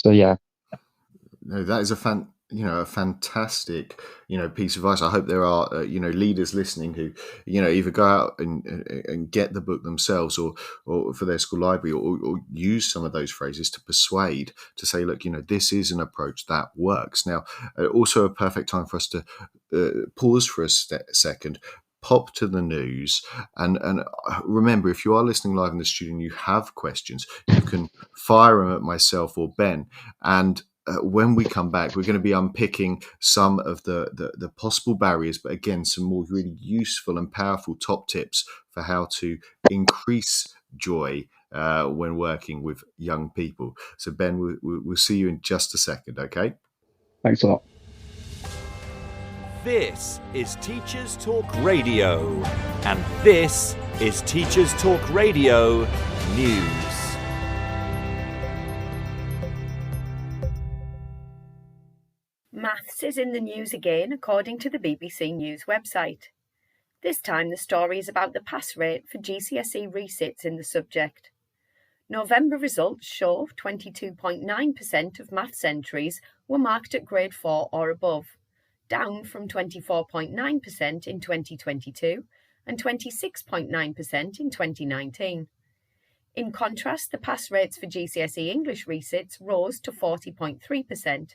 that is a fantastic piece of advice. I hope there are leaders listening who either go out and get the book themselves or for their school library, or use some of those phrases to persuade, to say, look, this is an approach that works. Now, also a perfect time for us to pause for a second, pop to the news, and remember, if you are listening live in the studio and you have questions, you can fire them at myself or Ben, and when we come back, we're going to be unpicking some of the possible barriers, but again, some more really useful and powerful top tips for how to increase joy when working with young people. So Ben, we'll see you in just a second, okay? Thanks a lot. This is Teachers Talk Radio, and this is Teachers Talk Radio News. Maths is in the news again, according to the BBC News website. This time the story is about the pass rate for GCSE resits in the subject. November results show 22.9% of maths entries were marked at grade 4 or above, down from 24.9% in 2022 and 26.9% in 2019. In contrast, the pass rates for GCSE English resits rose to 40.3%,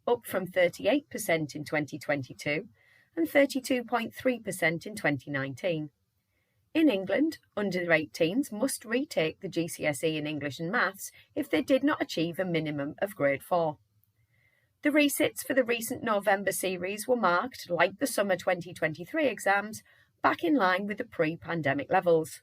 up from 38% in 2022 and 32.3% in 2019. In England, under 18s must retake the GCSE in English and Maths if they did not achieve a minimum of grade 4. The resits for the recent November series were marked, like the summer 2023 exams, back in line with the pre-pandemic levels.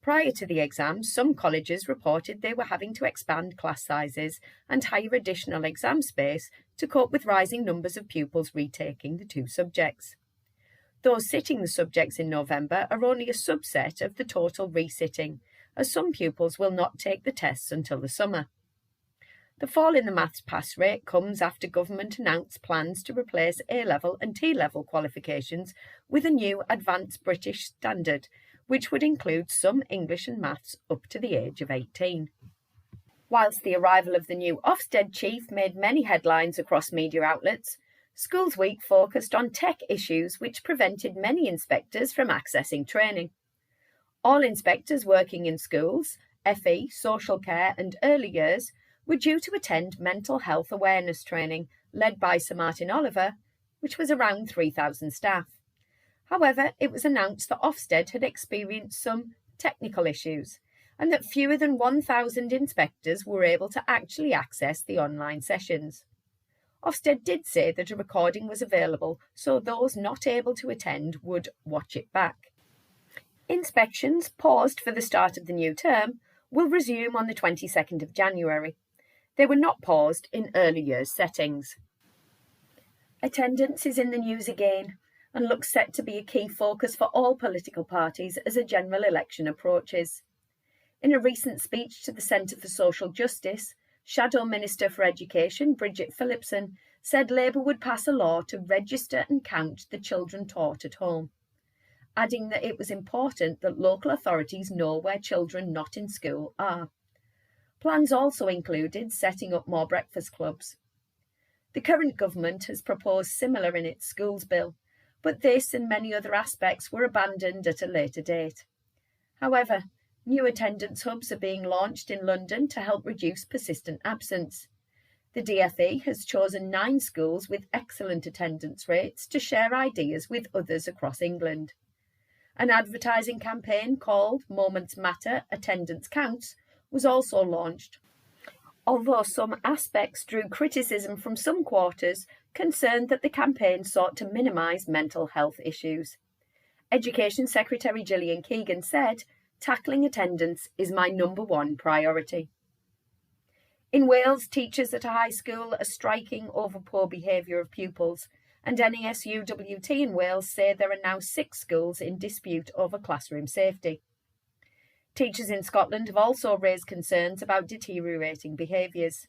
Prior to the exams, some colleges reported they were having to expand class sizes and hire additional exam space to cope with rising numbers of pupils retaking the two subjects. Those sitting the subjects in November are only a subset of the total resitting, as some pupils will not take the tests until the summer. The fall in the maths pass rate comes after government announced plans to replace A-level and T-level qualifications with a new Advanced British Standard, which would include some English and Maths up to the age of 18. Whilst the arrival of the new Ofsted chief made many headlines across media outlets, Schools Week focused on tech issues which prevented many inspectors from accessing training. All inspectors working in schools, FE, social care and early years were due to attend mental health awareness training led by Sir Martin Oliver, which was around 3,000 staff. However, it was announced that Ofsted had experienced some technical issues and that fewer than 1,000 inspectors were able to actually access the online sessions. Ofsted did say that a recording was available, so those not able to attend would watch it back. Inspections, paused for the start of the new term, will resume on the 22nd of January. They were not paused in early years settings. Attendance is in the news again and looks set to be a key focus for all political parties as a general election approaches. In a recent speech to the Centre for Social Justice, Shadow Minister for Education Bridget Phillipson said Labour would pass a law to register and count the children taught at home, adding that it was important that local authorities know where children not in school are. Plans also included setting up more breakfast clubs. The current government has proposed similar in its schools bill, but this and many other aspects were abandoned at a later date. However, new attendance hubs are being launched in London to help reduce persistent absence. The DfE has chosen 9 schools with excellent attendance rates to share ideas with others across England. An advertising campaign called Moments Matter, Attendance Counts was also launched, although some aspects drew criticism from some quarters concerned that the campaign sought to minimise mental health issues. Education Secretary Gillian Keegan said, "Tackling attendance is my number one priority." In Wales, teachers at a high school are striking over poor behaviour of pupils, and NASUWT in Wales say there are now 6 schools in dispute over classroom safety. Teachers in Scotland have also raised concerns about deteriorating behaviours.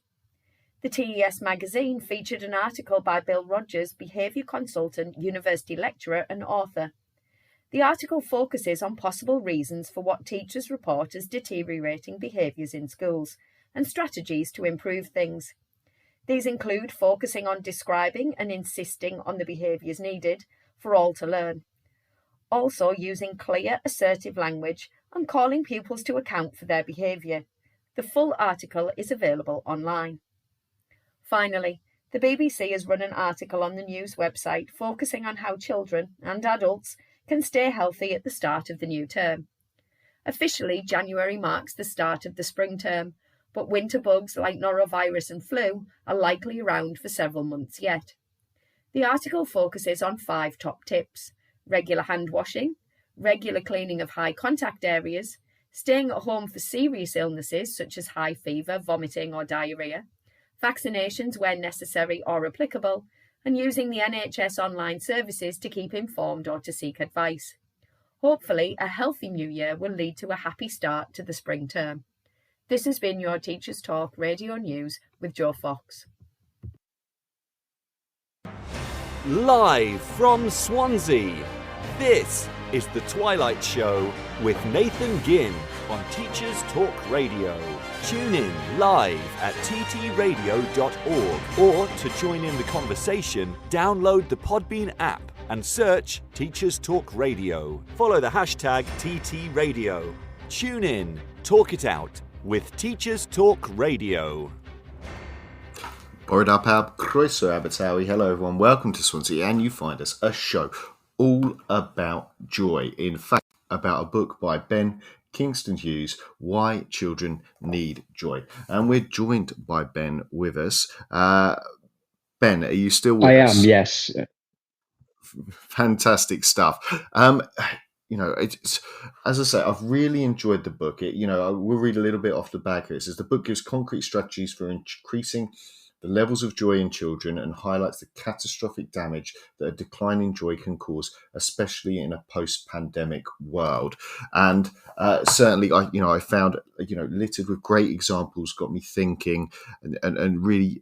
The TES magazine featured an article by Bill Rogers, behaviour consultant, university lecturer and author. The article focuses on possible reasons for what teachers report as deteriorating behaviours in schools and strategies to improve things. These include focusing on describing and insisting on the behaviours needed for all to learn. Also using clear, assertive language and calling pupils to account for their behaviour. The full article is available online. Finally, the BBC has run an article on the news website focusing on how children and adults can stay healthy at the start of the new term. Officially, January marks the start of the spring term, but winter bugs like norovirus and flu are likely around for several months yet. The article focuses on 5 top tips: regular hand washing, regular cleaning of high contact areas, staying at home for serious illnesses such as high fever, vomiting or diarrhoea, vaccinations where necessary or applicable, and using the NHS online services to keep informed or to seek advice. Hopefully, a healthy new year will lead to a happy start to the spring term. This has been your Teachers Talk Radio News with Joe Fox. Live from Swansea, this is the Twilight Show with Nathan Gynn on Teachers Talk Radio. Tune in live at ttradio.org, or to join in the conversation, download the Podbean app and search Teachers Talk Radio. Follow the hashtag TTRadio. Tune in, talk it out with Teachers Talk Radio. Borodar Pab, Croeso Abertawe. Hello everyone, welcome to Swansea, and you find us a show all about joy. In fact, about a book by Ben Kingston Hughes, Why Children Need Joy. And we're joined by Ben with us. Ben, are you still with us? I am, yes. Fantastic stuff. It's, as I say, I've really enjoyed the book. I will read a little bit off the back here. It says the book gives concrete strategies for increasing the levels of joy in children and highlights the catastrophic damage that a decline in joy can cause, especially in a post-pandemic world. And certainly, I found, littered with great examples, got me thinking, and really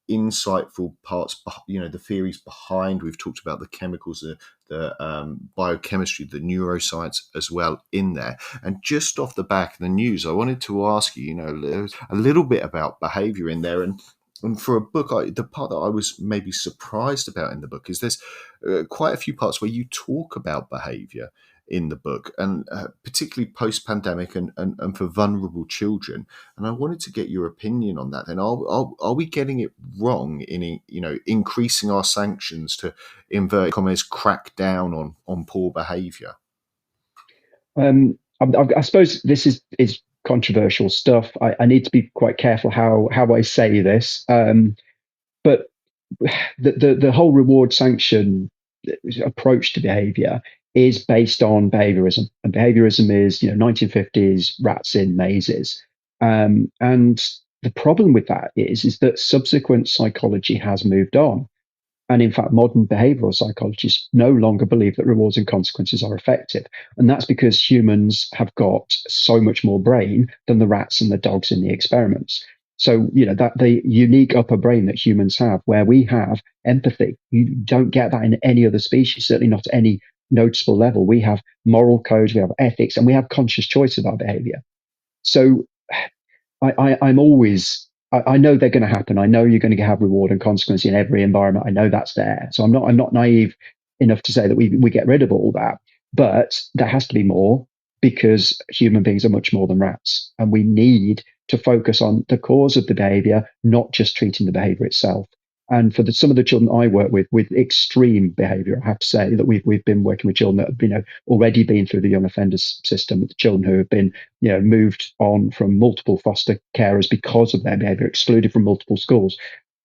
insightful parts, the theories behind. We've talked about the chemicals, the biochemistry, the neuroscience as well in there. And just off the back of the news, I wanted to ask you, a little bit about behavior in there. And for a book, the part that I was maybe surprised about in the book is there's quite a few parts where you talk about behavior in the book, and particularly post-pandemic and for vulnerable children. And I wanted to get your opinion on that. And are we getting it wrong in increasing our sanctions to, inverted commas, crack down on poor behaviour? I suppose this is controversial stuff. I need to be quite careful how I say this. But the whole reward sanction approach to behavior is based on behaviorism, and behaviorism is 1950s rats in mazes. And the problem with that is that subsequent psychology has moved on. And in fact, modern behavioral psychologists no longer believe that rewards and consequences are effective. And that's because humans have got so much more brain than the rats and the dogs in the experiments. So, that the unique upper brain that humans have, where we have empathy, you don't get that in any other species, certainly not at any noticeable level. We have moral codes, we have ethics, and we have conscious choice of our behavior. So I'm always, I know they're going to happen. I know you're going to have reward and consequence in every environment. I know that's there. So I'm not naive enough to say that we get rid of all that, but there has to be more, because human beings are much more than rats, and we need to focus on the cause of the behavior, not just treating the behavior itself. And for some of the children I work with extreme behavior, I have to say that we've been working with children that have already been through the young offenders system, children who have been moved on from multiple foster carers because of their behavior, excluded from multiple schools.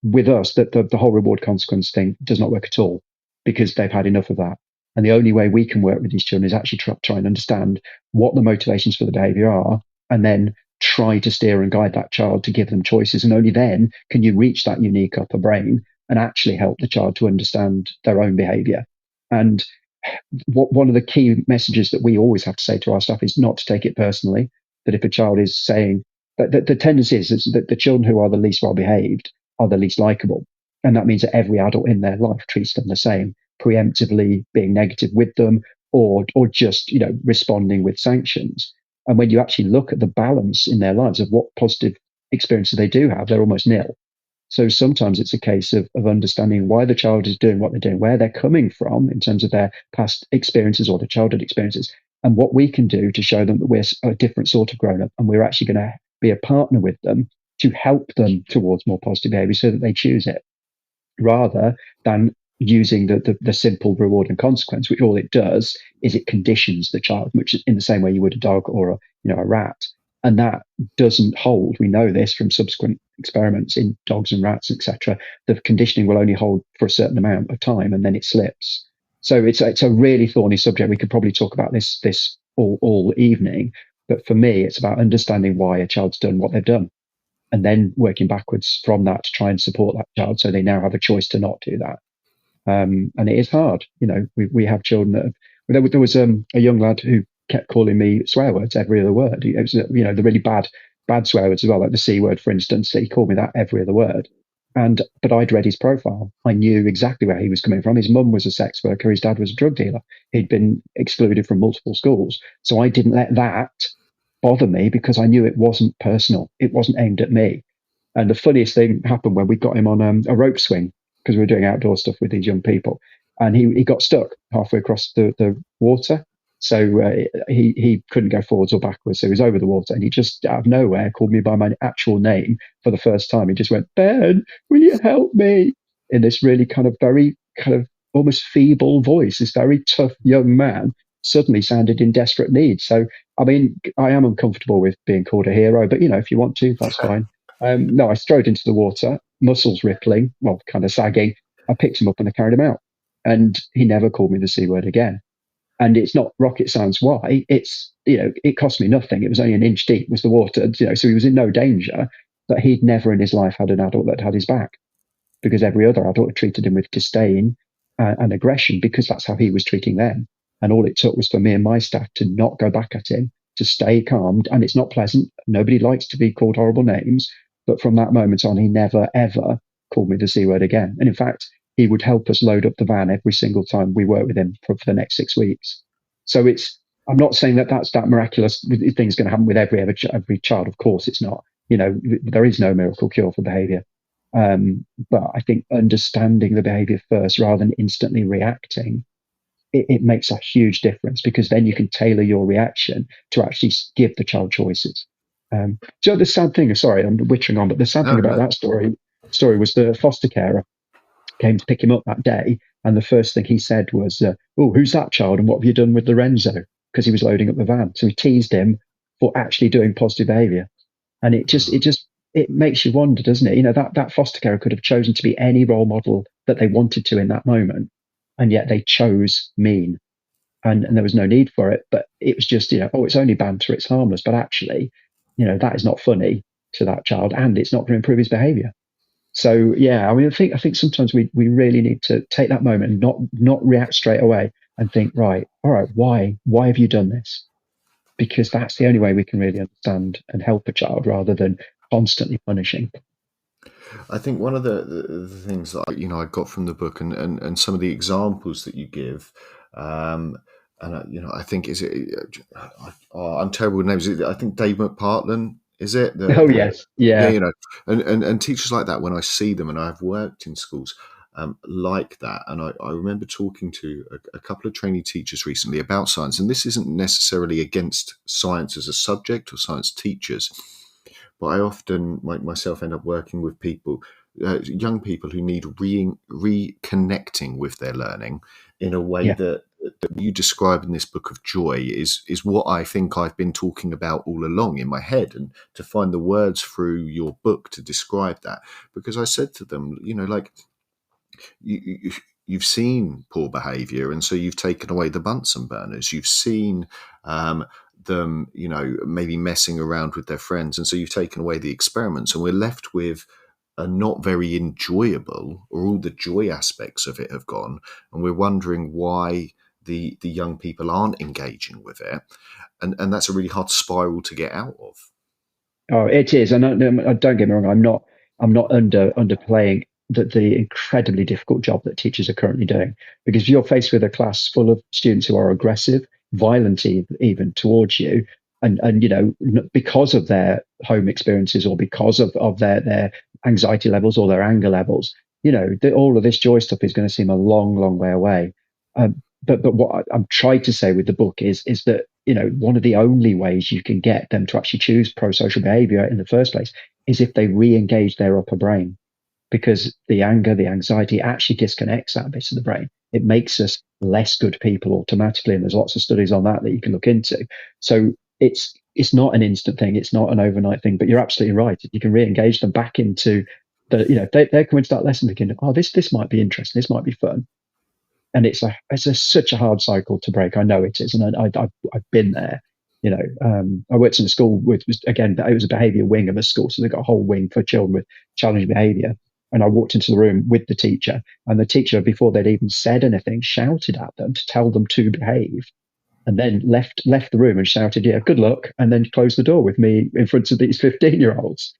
With us, the whole reward consequence thing does not work at all, because they've had enough of that. And the only way we can work with these children is actually try and understand what the motivations for the behavior are, and then try to steer and guide that child to give them choices. And only then can you reach that unique upper brain and actually help the child to understand their own behavior. And one of the key messages that we always have to say to our staff is not to take it personally, that if a child is saying that, the tendency is that the children who are the least well behaved are the least likable. And that means that every adult in their life treats them the same, preemptively being negative with them, or just responding with sanctions. And when you actually look at the balance in their lives of what positive experiences they do have, they're almost nil. So sometimes it's a case of understanding why the child is doing what they're doing, where they're coming from in terms of their past experiences or their childhood experiences, and what we can do to show them that we're a different sort of grown up, and we're actually going to be a partner with them to help them towards more positive behavior so that they choose it, rather than using the simple reward and consequence, which all it does is it conditions the child, which is in the same way you would a dog or a rat. And that doesn't hold. We know this from subsequent experiments in dogs and rats, etc. The conditioning will only hold for a certain amount of time, and then it slips. So it's a really thorny subject. We could probably talk about this all evening. But for me, it's about understanding why a child's done what they've done, and then working backwards from that to try and support that child so they now have a choice to not do that. And it is hard. We have children that there was a young lad who kept calling me swear words every other word. It was, the really bad swear words as well, like the C word, for instance. He called me that every other word. But I'd read his profile. I knew exactly where he was coming from. His mum was a sex worker. His dad was a drug dealer. He'd been excluded from multiple schools. So I didn't let that bother me, because I knew it wasn't personal. It wasn't aimed at me. And the funniest thing happened when we got him on a rope swing, because we were doing outdoor stuff with these young people, and he got stuck halfway across the water. So he couldn't go forwards or backwards. So he was over the water, and he just out of nowhere called me by my actual name for the first time. He just went, "Ben, will you help me?" in this really very almost feeble voice. This very tough young man suddenly sounded in desperate need. So, I mean, I am uncomfortable with being called a hero, but if you want to, that's fine. No, I strode into the water, muscles rippling, well, kind of sagging. I picked him up and I carried him out. And he never called me the C word again. And it's not rocket science why. It's, it cost me nothing. It was only an inch deep was the water, so he was in no danger. But he'd never in his life had an adult that had his back, because every other adult had treated him with disdain and aggression, because that's how he was treating them. And all it took was for me and my staff to not go back at him, to stay calmed. And it's not pleasant. Nobody likes to be called horrible names. But from that moment on, he never, ever called me the C word again. And in fact, he would help us load up the van every single time we worked with him for the next 6 weeks. So I'm not saying that that's that miraculous thing's going to happen with every child. Of course, it's not. There is no miracle cure for behavior. But I think understanding the behavior first rather than instantly reacting, it makes a huge difference, because then you can tailor your reaction to actually give the child choices. So the sad thing, sorry, I'm wittering on, but the sad thing about that story was the foster carer came to pick him up that day, and the first thing he said was, "Oh, who's that child, and what have you done with Lorenzo?" Because he was loading up the van. So he teased him for actually doing positive behavior, and it makes you wonder, doesn't it? That foster carer could have chosen to be any role model that they wanted to in that moment, and yet they chose mean, and there was no need for it. But it was just, oh, it's only banter, it's harmless, but actually, that is not funny to that child, and it's not going to improve his behavior. So yeah, I mean, I think sometimes we really need to take that moment and not react straight away and think, right, all right, why have you done this? Because that's the only way we can really understand and help a child, rather than constantly punishing. I think one of the things that I got from the book and some of the examples that you give, and I think I'm terrible with names. I think Dave McPartlin. Is it? Yes. Yeah. And teachers like that, when I see them, and I've worked in schools like that, and I remember talking to a couple of trainee teachers recently about science, and this isn't necessarily against science as a subject or science teachers, but I often myself end up working with people, young people who need reconnecting with their learning in a way that you describe in this book of joy is what I think I've been talking about all along in my head, and to find the words through your book to describe that. Because I said to them, like, you've seen poor behavior, and so you've taken away the Bunsen burners. You've seen them, maybe messing around with their friends, and so you've taken away the experiments, and we're left with a not very enjoyable, or all the joy aspects of it have gone, and we're wondering why the young people aren't engaging with it, and that's a really hard spiral to get out of. Oh, it is, and don't get me wrong, I'm not underplaying the incredibly difficult job that teachers are currently doing, because if you're faced with a class full of students who are aggressive, violent even towards you, and because of their home experiences, or because of their anxiety levels or their anger levels, all of this joy stuff is going to seem a long, long way away. But what I'm trying to say with the book is that, one of the only ways you can get them to actually choose pro-social behavior in the first place is if they re-engage their upper brain, because the anger, the anxiety actually disconnects that bit of the brain. It makes us less good people automatically, and there's lots of studies on that you can look into. So it's not an instant thing, it's not an overnight thing, but you're absolutely right. If you can re-engage them back into they're coming to that lesson thinking, oh, this might be interesting, this might be fun. And it's such a hard cycle to break. I know it is, and I've been there. I worked in a school it was a behaviour wing of a school, so they got a whole wing for children with challenging behaviour. And I walked into the room with the teacher, and the teacher, before they'd even said anything, shouted at them to tell them to behave, and then left the room and shouted, "Yeah, good luck," and then closed the door with me in front of these 15-year-olds.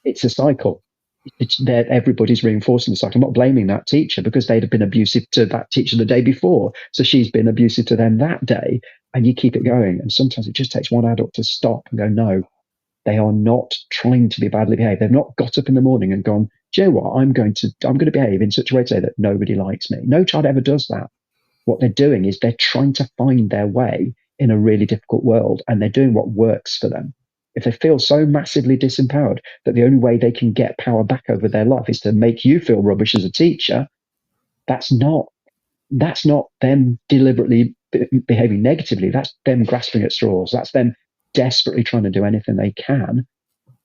It's a cycle. Everybody's reinforcing the cycle. I'm not blaming that teacher, because they'd have been abusive to that teacher the day before, so she's been abusive to them that day, and you keep it going. And sometimes it just takes one adult to stop and go, no, they are not trying to be badly behaved. They've not got up in the morning and gone, do you know what, I'm going to behave in such a way today that nobody likes me. No child ever does that. What they're doing is they're trying to find their way in a really difficult world, and they're doing what works for them. If they feel so massively disempowered that the only way they can get power back over their life is to make you feel rubbish as a teacher, that's not them deliberately behaving negatively. That's them grasping at straws. That's them desperately trying to do anything they can.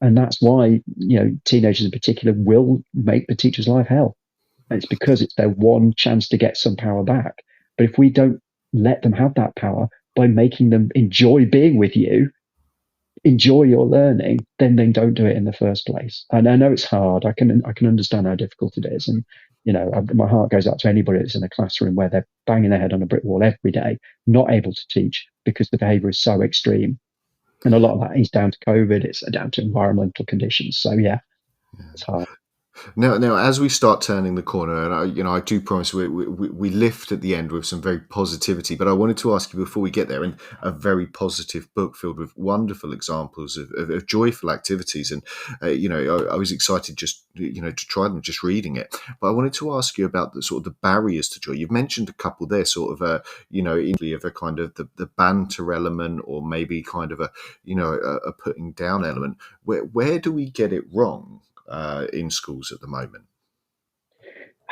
And that's why, teenagers in particular will make the teacher's life hell. And it's because it's their one chance to get some power back. But if we don't let them have that power by making them enjoy being with you, enjoy your learning, then they don't do it in the first place. And I know it's hard. I can understand how difficult it is. And, my heart goes out to anybody that's in a classroom where they're banging their head on a brick wall every day, not able to teach because the behavior is so extreme. And a lot of that is down to COVID. It's down to environmental conditions. So yeah, it's hard. Now, as we start turning the corner, and I do promise we lift at the end with some very positivity. But I wanted to ask you before we get there, and a very positive book filled with wonderful examples of joyful activities, and I was excited just to try them, just reading it. But I wanted to ask you about the sort of the barriers to joy. You've mentioned a couple there, sort of of a kind of the banter element, or maybe kind of a putting down element. Where do we get it wrong in schools at the moment?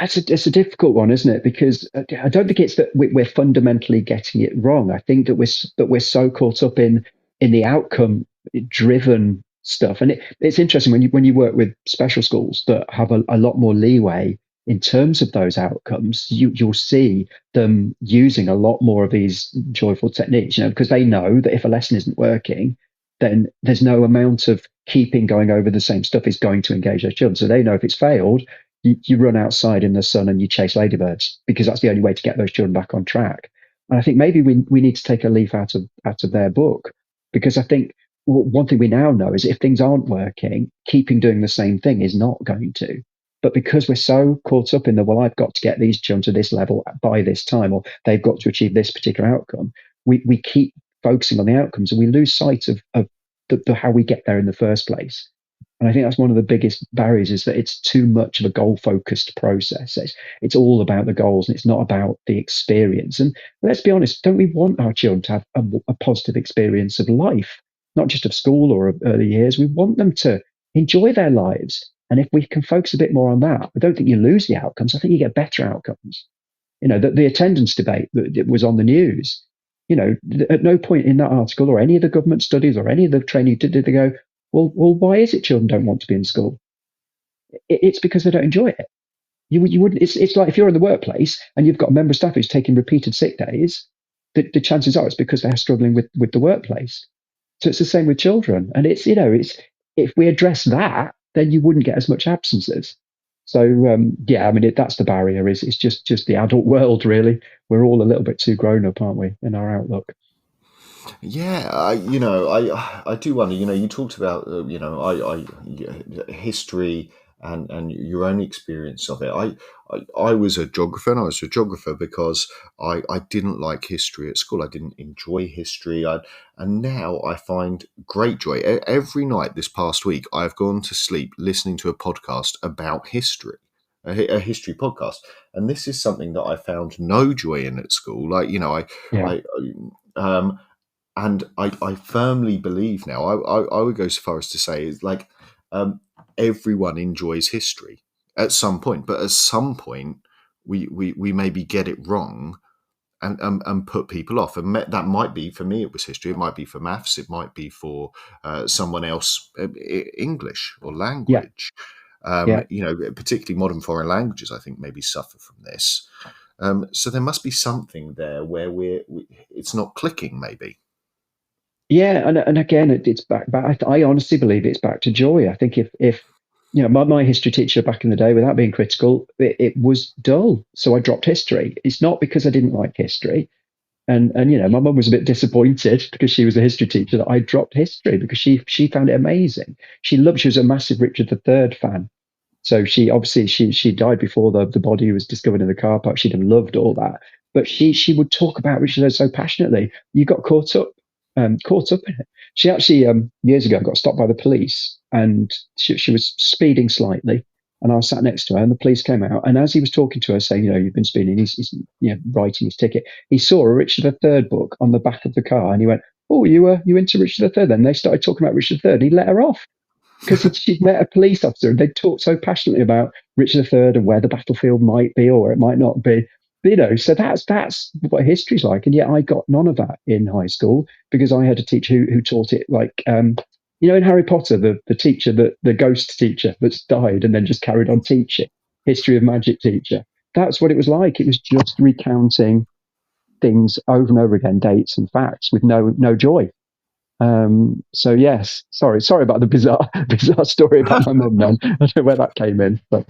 It's a difficult one, isn't it? Because I don't think it's that we're fundamentally getting it wrong. I think that we're so caught up in the outcome driven stuff, and it's interesting when you work with special schools that have a lot more leeway in terms of those outcomes. You'll see them using a lot more of these joyful techniques, because they know that if a lesson isn't working, then there's no amount of keeping going over the same stuff is going to engage those children. So they know if it's failed, you run outside in the sun and you chase ladybirds, because that's the only way to get those children back on track. And I think maybe we need to take a leaf out of their book, because I think one thing we now know is if things aren't working, keeping doing the same thing is not going to. But because we're so caught up in well, I've got to get these children to this level by this time, or they've got to achieve this particular outcome, we keep focusing on the outcomes, and we lose sight of how we get there in the first place. And I think that's one of the biggest barriers, is that it's too much of a goal focused process. It's all about the goals, and it's not about the experience. And let's be honest, don't we want our children to have a positive experience of life, not just of school or of early years? We want them to enjoy their lives. And if we can focus a bit more on that, I don't think you lose the outcomes. I think you get better outcomes. The attendance debate that was on the news, at no point in that article or any of the government studies or any of the training did they go, well, why is it children don't want to be in school? It's because they don't enjoy it. You wouldn't. It's like if you're in the workplace and you've got a member of staff who's taking repeated sick days, the chances are it's because they're struggling with the workplace. So it's the same with children. And it's if we address that, then you wouldn't get as much absences. So that's the barrier. It's just the adult world, really. We're all a little bit too grown up, aren't we, in our outlook? Yeah, I do wonder. You talked about history and your own experience of it. I was a geographer, and I was a geographer because I didn't like history at school. I didn't enjoy history. And now I find great joy. Every night this past week, I've gone to sleep listening to a podcast about history, a history podcast. And this is something that I found no joy in at school. Yeah. And I firmly believe now, I would go so far as to say, is everyone enjoys history at some point, but at some point we maybe get it wrong and put people off. And that might be, for me, it was history. It might be for maths. It might be for someone else, English or language. Yeah. Particularly modern foreign languages, I think, maybe suffer from this. So there must be something there where it's not clicking, maybe. Yeah, and again, it's back. I honestly believe it's back to joy. I think if my history teacher back in the day, without being critical, it was dull, so I dropped history. It's not because I didn't like history, and my mum was a bit disappointed because she was a history teacher that I dropped history, because she found it amazing. She was a massive Richard III fan. So she obviously she died before the body was discovered in the car park. She'd have loved all that, but she would talk about Richard III so passionately. You got caught up in it. She actually years ago got stopped by the police, and she was speeding slightly, and I was sat next to her, and the police came out, and as he was talking to her, saying, you've been speeding, he's writing his ticket. He saw a Richard III book on the back of the car, and he went, "Oh, you into Richard III?" Then they started talking about Richard III, and he let her off, because she'd met a police officer, and they talked so passionately about Richard III and where the battlefield might be or where it might not be. So that's what history's like. And yet I got none of that in high school, because I had a teacher who taught it like, in Harry Potter, the teacher, the ghost teacher that's died and then just carried on teaching, history of magic teacher. That's what it was like. It was just recounting things over and over again, dates and facts, with no joy. So yes, sorry about the bizarre story about my mum. Then I don't know where that came in, but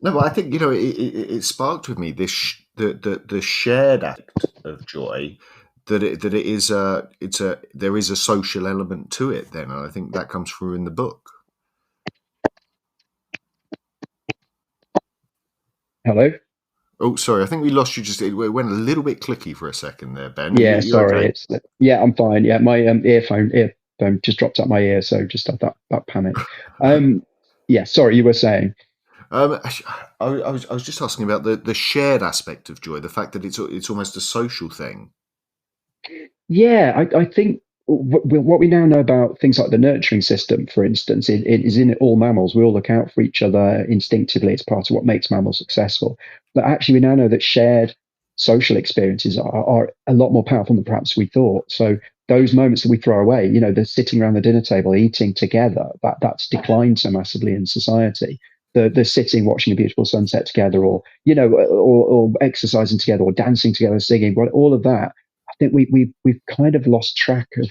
no, but I think it sparked with me this the shared act of joy, that it is there is a social element to it then, and I think that comes through in the book. Hello? Oh, sorry. I think we lost you. Just it went a little bit clicky for a second there, Ben. Yeah, You're sorry. okay. Yeah, I'm fine. Yeah, my earphone just dropped out my ear, so just had that panic. Um, yeah, sorry, you were saying. I was just asking about the shared aspect of joy, the fact that it's almost a social thing. Yeah, I think what we now know about things like the nurturing system, for instance, it is in all mammals. We all look out for each other instinctively. It's part of what makes mammals successful. But actually, we now know that shared social experiences are a lot more powerful than perhaps we thought. So those moments that we throw away, the sitting around the dinner table, eating together, that's declined so massively in society. The sitting, watching a beautiful sunset together, or or exercising together, or dancing together, singing, all of that. I think we've kind of lost track of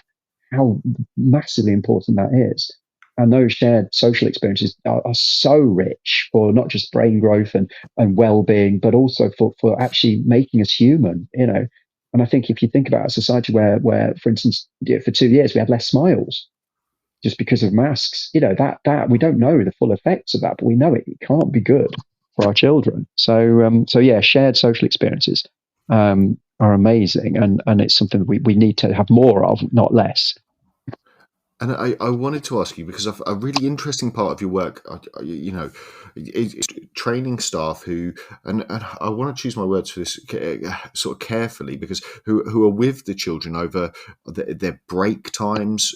how massively important that is. And those shared social experiences are so rich for not just brain growth and well-being, but also for actually making us human. And I think if you think about a society where, for instance, for 2 years we had less smiles just because of masks, that we don't know the full effects of that, but we know it can't be good for our children. So yeah, shared social experiences are amazing, and it's something we need to have more of, not less. And I wanted to ask you because of a really interesting part of your work, is training staff and I want to choose my words for this sort of carefully because who are with the children over their break times,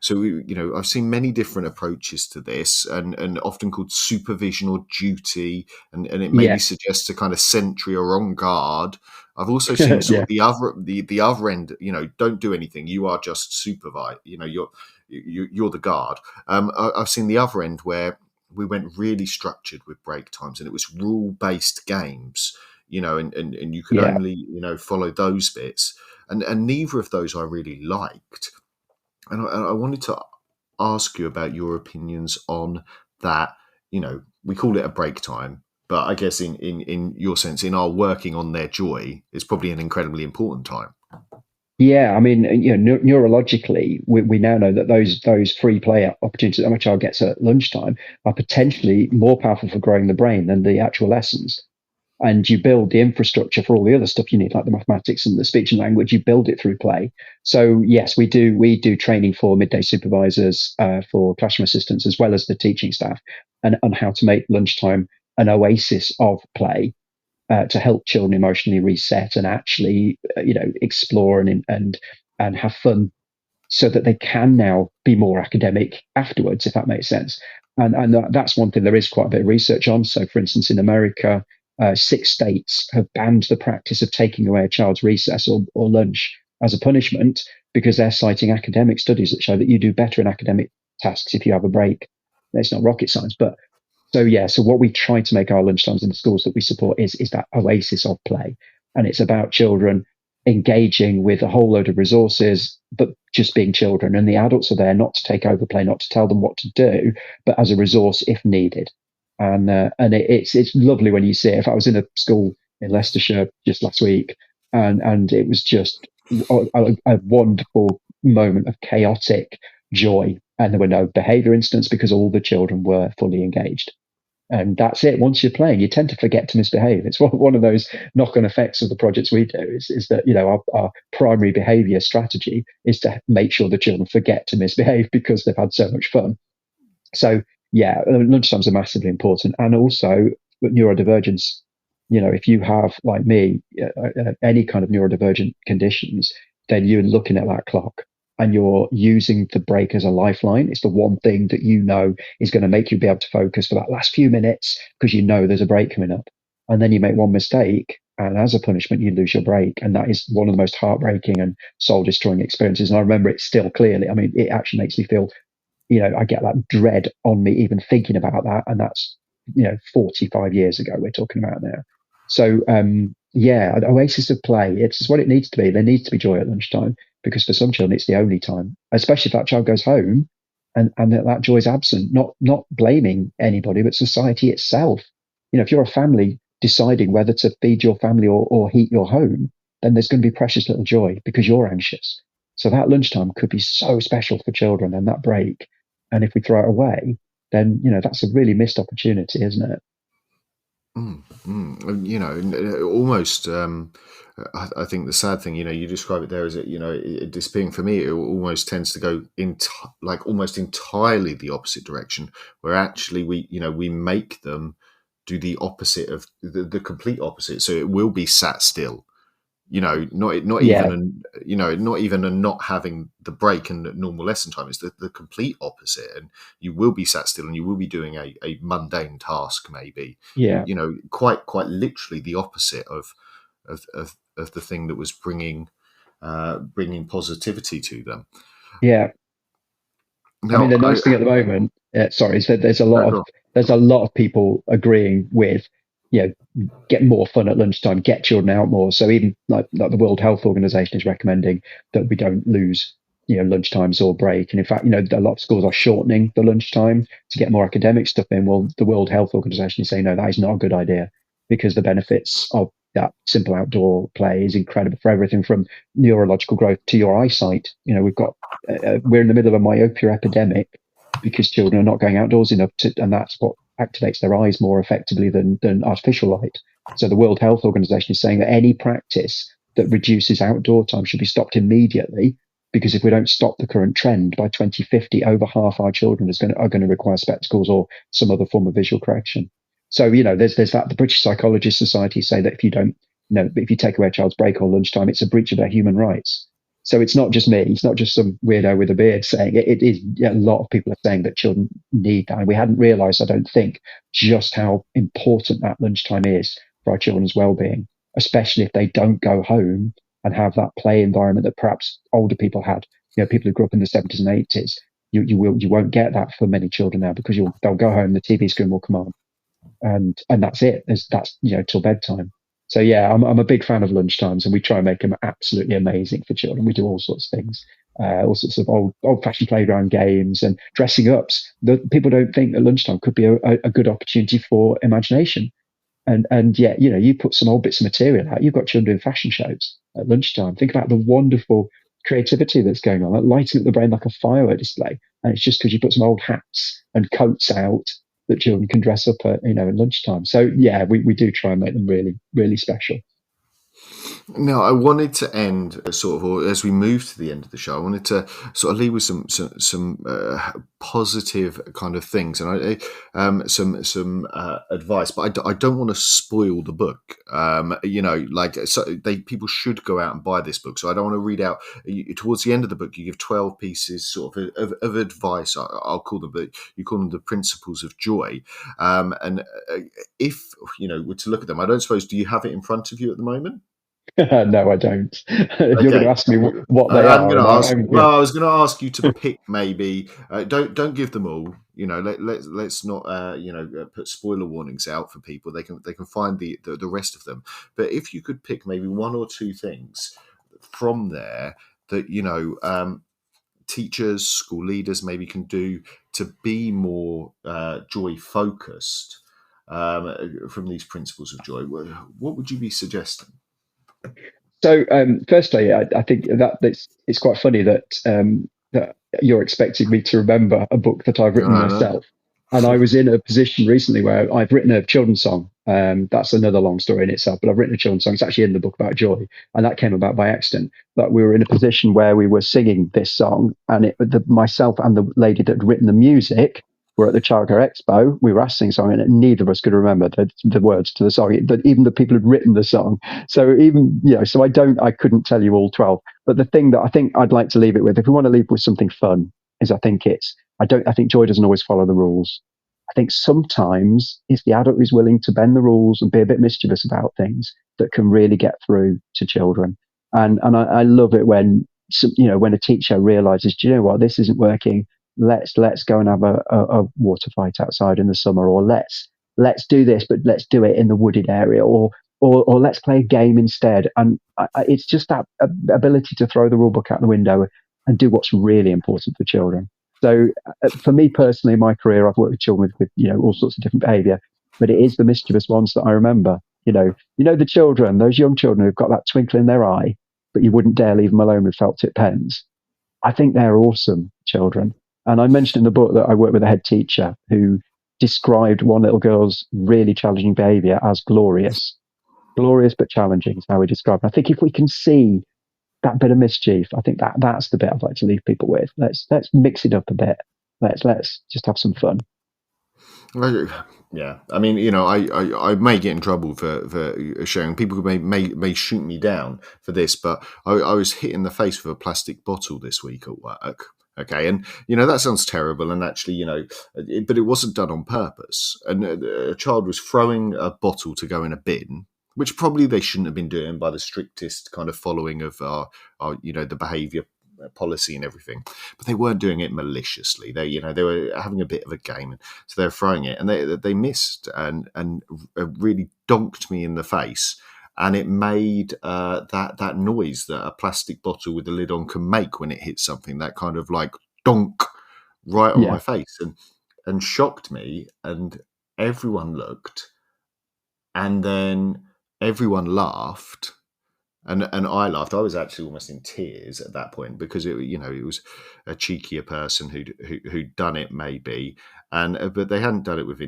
so I've seen many different approaches to this, and often called supervision or duty, and it maybe Yeah, suggests a kind of sentry or on guard. I've also seen sort yeah, of the other end. Don't do anything. You are just supervise. You're the guard. I've seen the other end where we went really structured with break times, and it was rule based games. And you could yeah. only follow those bits, and neither of those I really liked. And I wanted to ask you about your opinions on that. We call it a break time, but I guess in your sense, in our working on their joy, it's probably an incredibly important time. Yeah, I mean, neurologically, we now know that those free play opportunities that my child gets at lunchtime are potentially more powerful for growing the brain than the actual lessons. And you build the infrastructure for all the other stuff you need, like the mathematics and the speech and language. You build it through play. So yes, we do training for midday supervisors, for classroom assistants, as well as the teaching staff, and on how to make lunchtime an oasis of play, to help children emotionally reset and actually, explore and have fun, so that they can now be more academic afterwards, if that makes sense. And that's one thing there is quite a bit of research on. So, for instance, in America, 6 states have banned the practice of taking away a child's recess or lunch as a punishment, because they're citing academic studies that show that you do better in academic tasks if you have a break. It's not rocket science, but so yeah. So what we try to make our lunchtimes in the schools that we support is that oasis of play, and it's about children engaging with a whole load of resources, but just being children. And the adults are there not to take over play, not to tell them what to do, but as a resource if needed. And it's lovely when you see it. If I was in a school in Leicestershire just last week, and it was just a wonderful moment of chaotic joy, and there were no behaviour incidents because all the children were fully engaged. And that's it. Once you're playing, you tend to forget to misbehave. It's one of those knock-on effects of the projects we do is that, our primary behavior strategy is to make sure the children forget to misbehave because they've had so much fun. So yeah, lunchtimes are massively important. And also neurodivergence. If you have, like me, any kind of neurodivergent conditions, then you're looking at that clock and you're using the break as a lifeline. It's the one thing that is going to make you be able to focus for that last few minutes, because there's a break coming up. And then you make one mistake, and as a punishment, you lose your break. And that is one of the most heartbreaking and soul destroying experiences. And I remember it still clearly. I mean, it actually makes me feel, I get that dread on me even thinking about that. And that's, 45 years ago we're talking about now. So, yeah, an oasis of play. It's what it needs to be. There needs to be joy at lunchtime, because for some children it's the only time, especially if that child goes home and that joy is absent. Not blaming anybody, but society itself. If you're a family deciding whether to feed your family or heat your home, then there's going to be precious little joy because you're anxious. So that lunchtime could be so special for children, and that break. And if we throw it away, then that's a really missed opportunity, isn't it? You know, almost. I think the sad thing, you know, you describe it there as it, you know, it disappearing. For me, it almost tends to go like almost entirely the opposite direction, where actually we, you know, we make them do the opposite of the complete opposite. So it will be sat still. You know, not Yeah, even you know, not even a not having the break and normal lesson time. It's the complete opposite, and you will be sat still and you will be doing a mundane task, maybe. yeah, You know, quite literally the opposite of the thing that was bringing positivity to them. yeah. I mean, Now, the nice thing at the moment, sorry, is that no, go on. there's a lot of people agreeing with, get more fun at lunchtime, get children out more. So even like the World Health Organization is recommending that we don't lose, lunchtimes or break. And in fact, a lot of schools are shortening the lunchtime to get more academic stuff in. Well, the World Health Organization is saying no, that is not a good idea because the benefits of that simple outdoor play is incredible for everything from neurological growth to your eyesight. We're in the middle of a myopia epidemic because children are not going outdoors enough and that's what activates their eyes more effectively than artificial light. So the World Health Organization is saying that any practice that reduces outdoor time should be stopped immediately because if we don't stop the current trend by 2050, over half our children are going to require spectacles or some other form of visual correction. So, there's that. The British Psychologist Society say that if you take away a child's break or lunchtime, it's a breach of their human rights. So it's not just me. It's not just some weirdo with a beard saying it. It is a lot of people are saying that children need that. And we hadn't realised, I don't think, just how important that lunchtime is for our children's well-being, especially if they don't go home and have that play environment that perhaps older people had. People who grew up in the 70s and 80s. You won't get that for many children now because they'll go home, the TV screen will come on, and that's it. That's till bedtime. So yeah, I'm a big fan of lunchtimes, and we try and make them absolutely amazing for children. We do all sorts of things, all sorts of old-fashioned playground games and dressing ups. People don't think that lunchtime could be a good opportunity for imagination, and yet you put some old bits of material out. You've got children doing fashion shows at lunchtime. Think about the wonderful creativity that's going on, like lighting up the brain like a firework display, and it's just because you put some old hats and coats out that children can dress up at lunchtime. So yeah, we do try and make them really, really special. Now, I wanted to end or as we move to the end of the show, I wanted to sort of leave with some positive kind of things and some advice, but I don't want to spoil the book. People should go out and buy this book. So I don't want to read out towards the end of the book. You give 12 pieces sort of advice. I'll call them, but you call them the principles of joy. If were to look at them, I don't suppose. Do you have it in front of you at the moment? No, I don't. If you're going to ask me what they I'm are, going to ask. yeah. I was going to ask you to pick maybe. Don't give them all. Let's not put spoiler warnings out for people. They can find the rest of them. But if you could pick maybe one or two things from there that teachers, school leaders maybe can do to be more joy focused from these principles of joy, what would you be suggesting? So, firstly, I think that it's quite funny that you're expecting me to remember a book that I've written No. myself. And I was in a position recently where I've written a children's song. That's another long story in itself, but I've written a children's song. It's actually in the book about joy, and that came about by accident. But we were in a position where we were singing this song, and myself and the lady that had written the music were at the Childcare Expo. We were asked to sing a song, and neither of us could remember the words to the song. Even the people who'd written the song. So I couldn't tell you all 12. But the thing that I think I'd like to leave it with, if we want to leave with something fun, is I think joy doesn't always follow the rules. I think sometimes it's the adult who's willing to bend the rules and be a bit mischievous about things that can really get through to children. And I love it when a teacher realizes, do you know what, this isn't working. Let's go and have a water fight outside in the summer, or let's do this, but let's do it in the wooded area, or let's play a game instead. And it's just that ability to throw the rule book out the window and do what's really important for children. So for me personally, in my career, I've worked with children with all sorts of different behaviour, but it is the mischievous ones that I remember. The children, those young children who've got that twinkle in their eye, but you wouldn't dare leave them alone with felt tip pens. I think they're awesome children. And I mentioned in the book that I work with a head teacher who described one little girl's really challenging behaviour as glorious. Glorious but challenging is how we describe it. I think if we can see that bit of mischief, I think that's the bit I'd like to leave people with. Let's mix it up a bit. Let's just have some fun. Yeah, I mean, I may get in trouble for sharing. People may shoot me down for this, but I was hit in the face with a plastic bottle this week at work. Okay, and that sounds terrible, and actually, but it wasn't done on purpose. And a child was throwing a bottle to go in a bin, which probably they shouldn't have been doing by the strictest kind of following of our the behaviour policy and everything, but they weren't doing it maliciously. They were having a bit of a game, so they were throwing it, and they missed and really donked me in the face, and it made that noise that a plastic bottle with the lid on can make when it hits something, that kind of like donk right on my face, and shocked me, and everyone looked, and then everyone laughed. And I laughed. I was actually almost in tears at that point, because it was a cheekier person who'd done it, maybe, but they hadn't done it with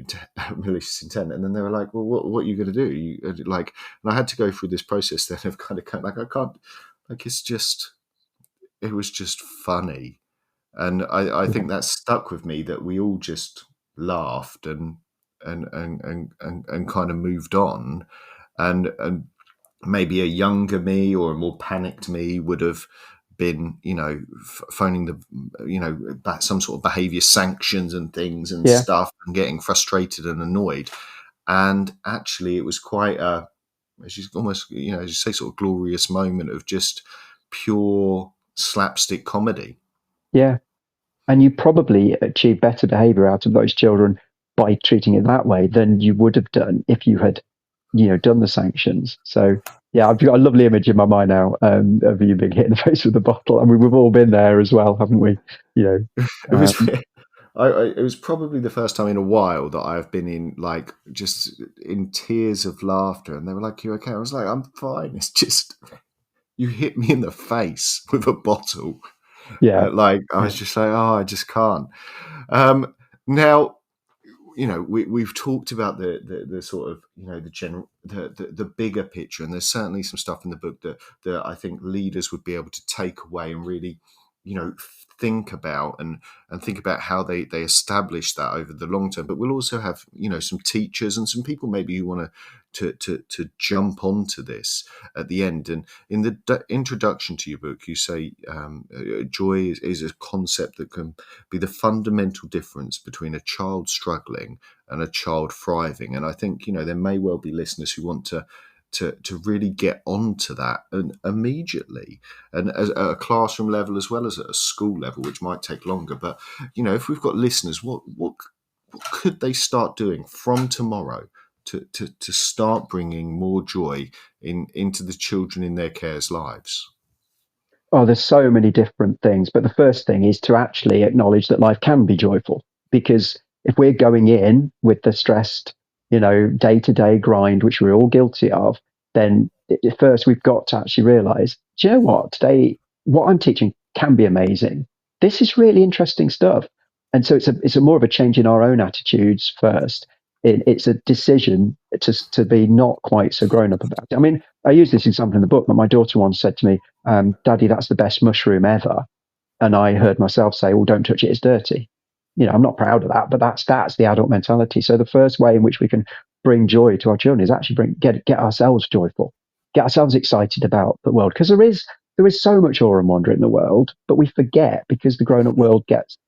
malicious intent. And then they were like, "Well, what are you going to do?" And I had to go through this process then of kind of like, I can't, like, it was just funny, and I think that stuck with me, that we all just laughed and kind of moved on, and maybe a younger me or a more panicked me would have been, phoning back some sort of behaviour sanctions and things and stuff, and getting frustrated and annoyed. And actually, it was quite almost, as you say, sort of glorious moment of just pure slapstick comedy. Yeah, and you probably achieve better behaviour out of those children by treating it that way than you would have done if you had done the sanctions. So yeah, I've got a lovely image in my mind now of you being hit in the face with a bottle. I mean, we've all been there as well, haven't we? It was probably the first time in a while that I've been in, like, just in tears of laughter, and they were like, "You okay?" I was like, "I'm fine. It's just you hit me in the face with a bottle." Yeah, I was just like, "Oh, I just can't." Now, we've talked about the sort of, the general, the bigger picture, and there's certainly some stuff in the book that I think leaders would be able to take away and really, think about, and think about how they establish that over the long term. But we'll also have, some teachers and some people maybe who want to jump onto this at the end. And in the introduction to your book, you say joy is a concept that can be the fundamental difference between a child struggling and a child thriving. And I think, there may well be listeners who want to really get onto that and immediately, and at a classroom level as well as at a school level, which might take longer. But if we've got listeners, what could they start doing from tomorrow to start bringing more joy into the children in their care's lives? Oh, there's so many different things, but the first thing is to actually acknowledge that life can be joyful, because if we're going in with the stressed, day-to-day grind, which we're all guilty of, then first we've got to actually realize, do you know what? Today, what I'm teaching can be amazing. This is really interesting stuff. And so it's a more of a change in our own attitudes first. It's a decision to be not quite so grown up about it. I mean, I use this example in the book, but my daughter once said to me, "Daddy, that's the best mushroom ever." And I heard myself say, "Well, don't touch it, it's dirty." I'm not proud of that, but that's the adult mentality. So the first way in which we can bring joy to our children is actually get ourselves joyful, get ourselves excited about the world, because there is so much awe and wonder in the world, but we forget because the grown-up world gets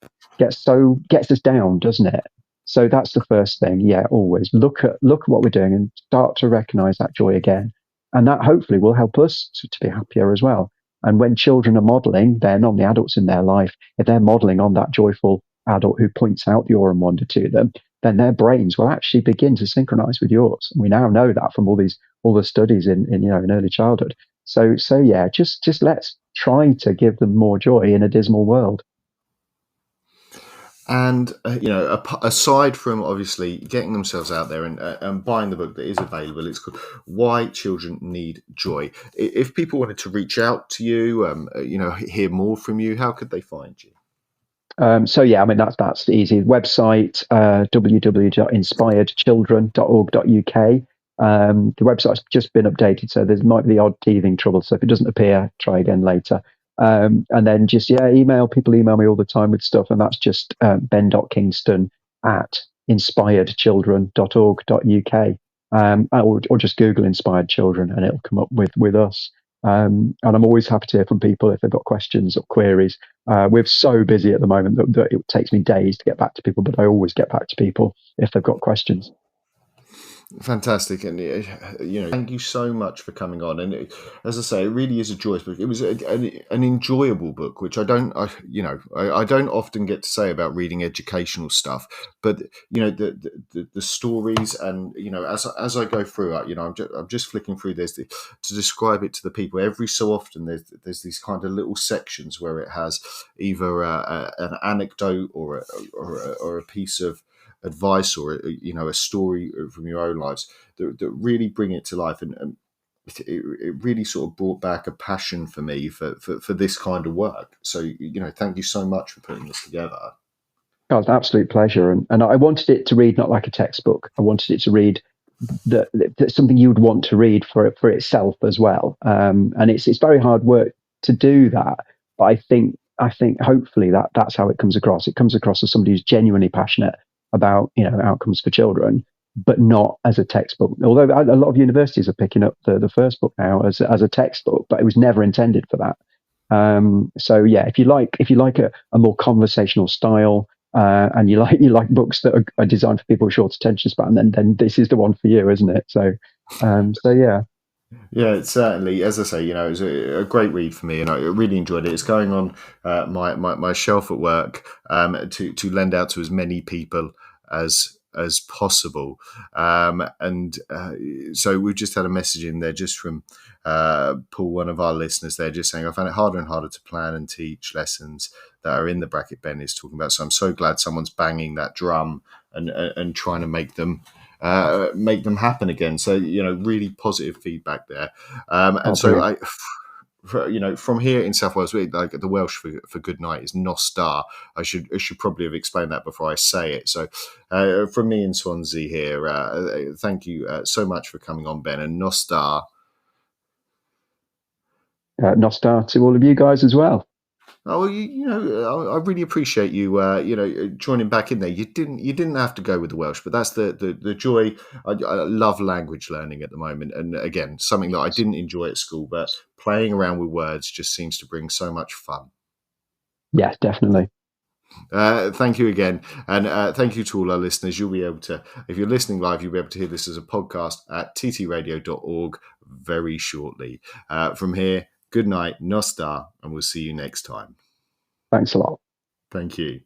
us down, doesn't it? So that's the first thing. Yeah, always look at what we're doing and start to recognize that joy again, and that hopefully will help us to be happier as well. And when children are modeling then on the adults in their life, if they're modeling on that joyful adult who points out the awe and wonder to them, then their brains will actually begin to synchronize with yours. And we now know that from all the studies in early childhood. So yeah, just let's try to give them more joy in a dismal world. And aside from obviously getting themselves out there and buying the book that is available, it's called Why Children Need Joy. If people wanted to reach out to you, hear more from you, how could they find you? So yeah, I mean that's easy. Website www.inspiredchildren.org.uk. The website's just been updated, so there might be the odd teething trouble. So if it doesn't appear, try again later. And then just people email me all the time with stuff, and that's just ben.kingston@inspiredchildren.org.uk. Or just Google Inspired Children, and it'll come up with us. And I'm always happy to hear from people if they've got questions or queries. We're so busy at the moment that it takes me days to get back to people, but I always get back to people if they've got questions. Fantastic, and thank you so much for coming on. And as I say, it really is a joyous book. It was an enjoyable book, which I don't often get to say about reading educational stuff. But the stories, and as I go through it, I'm just flicking through this to describe it to the people. Every so often, there's these kind of little sections where it has either an anecdote or a piece of advice or a story from your own lives that really bring it to life, and it really sort of brought back a passion for me for this kind of work. So thank you so much for putting this together. Oh, it's an absolute pleasure, and I wanted it to read not like a textbook. I wanted it to read that something you would want to read for itself as well. And it's very hard work to do that, but I think hopefully that's how it comes across. It comes across as somebody who's genuinely passionate about outcomes for children, but not as a textbook. Although a lot of universities are picking up the first book now as a textbook, but it was never intended for that. So yeah, if you like a more conversational style, and you like books that are designed for people with short attention span, then this is the one for you, isn't it? So yeah. Yeah, it's certainly, as I say, it was a great read for me, and I really enjoyed it. It's going on my shelf at work to lend out to as many people as possible. So we've just had a message in there just from Paul, one of our listeners there, just saying, I found it harder and harder to plan and teach lessons that are in the bracket Ben is talking about. So I'm so glad someone's banging that drum and trying to make them happen again. So really positive feedback there. From here in South Wales, like the Welsh for good night is Nostar. I should probably have explained that before I say it. So from me in Swansea here, thank you so much for coming on, Ben, and Nostar. Nostar to all of you guys as well. Oh, I really appreciate you, joining back in there. You didn't have to go with the Welsh, but that's the joy. I love language learning at the moment, and again, something that I didn't enjoy at school, but playing around with words just seems to bring so much fun. Yeah, definitely. Thank you again, and thank you to all our listeners. You'll be able to, if you're listening live, you'll be able to hear this as a podcast at ttradio.org very shortly. From here, good night, Nostar, and we'll see you next time. Thanks a lot. Thank you.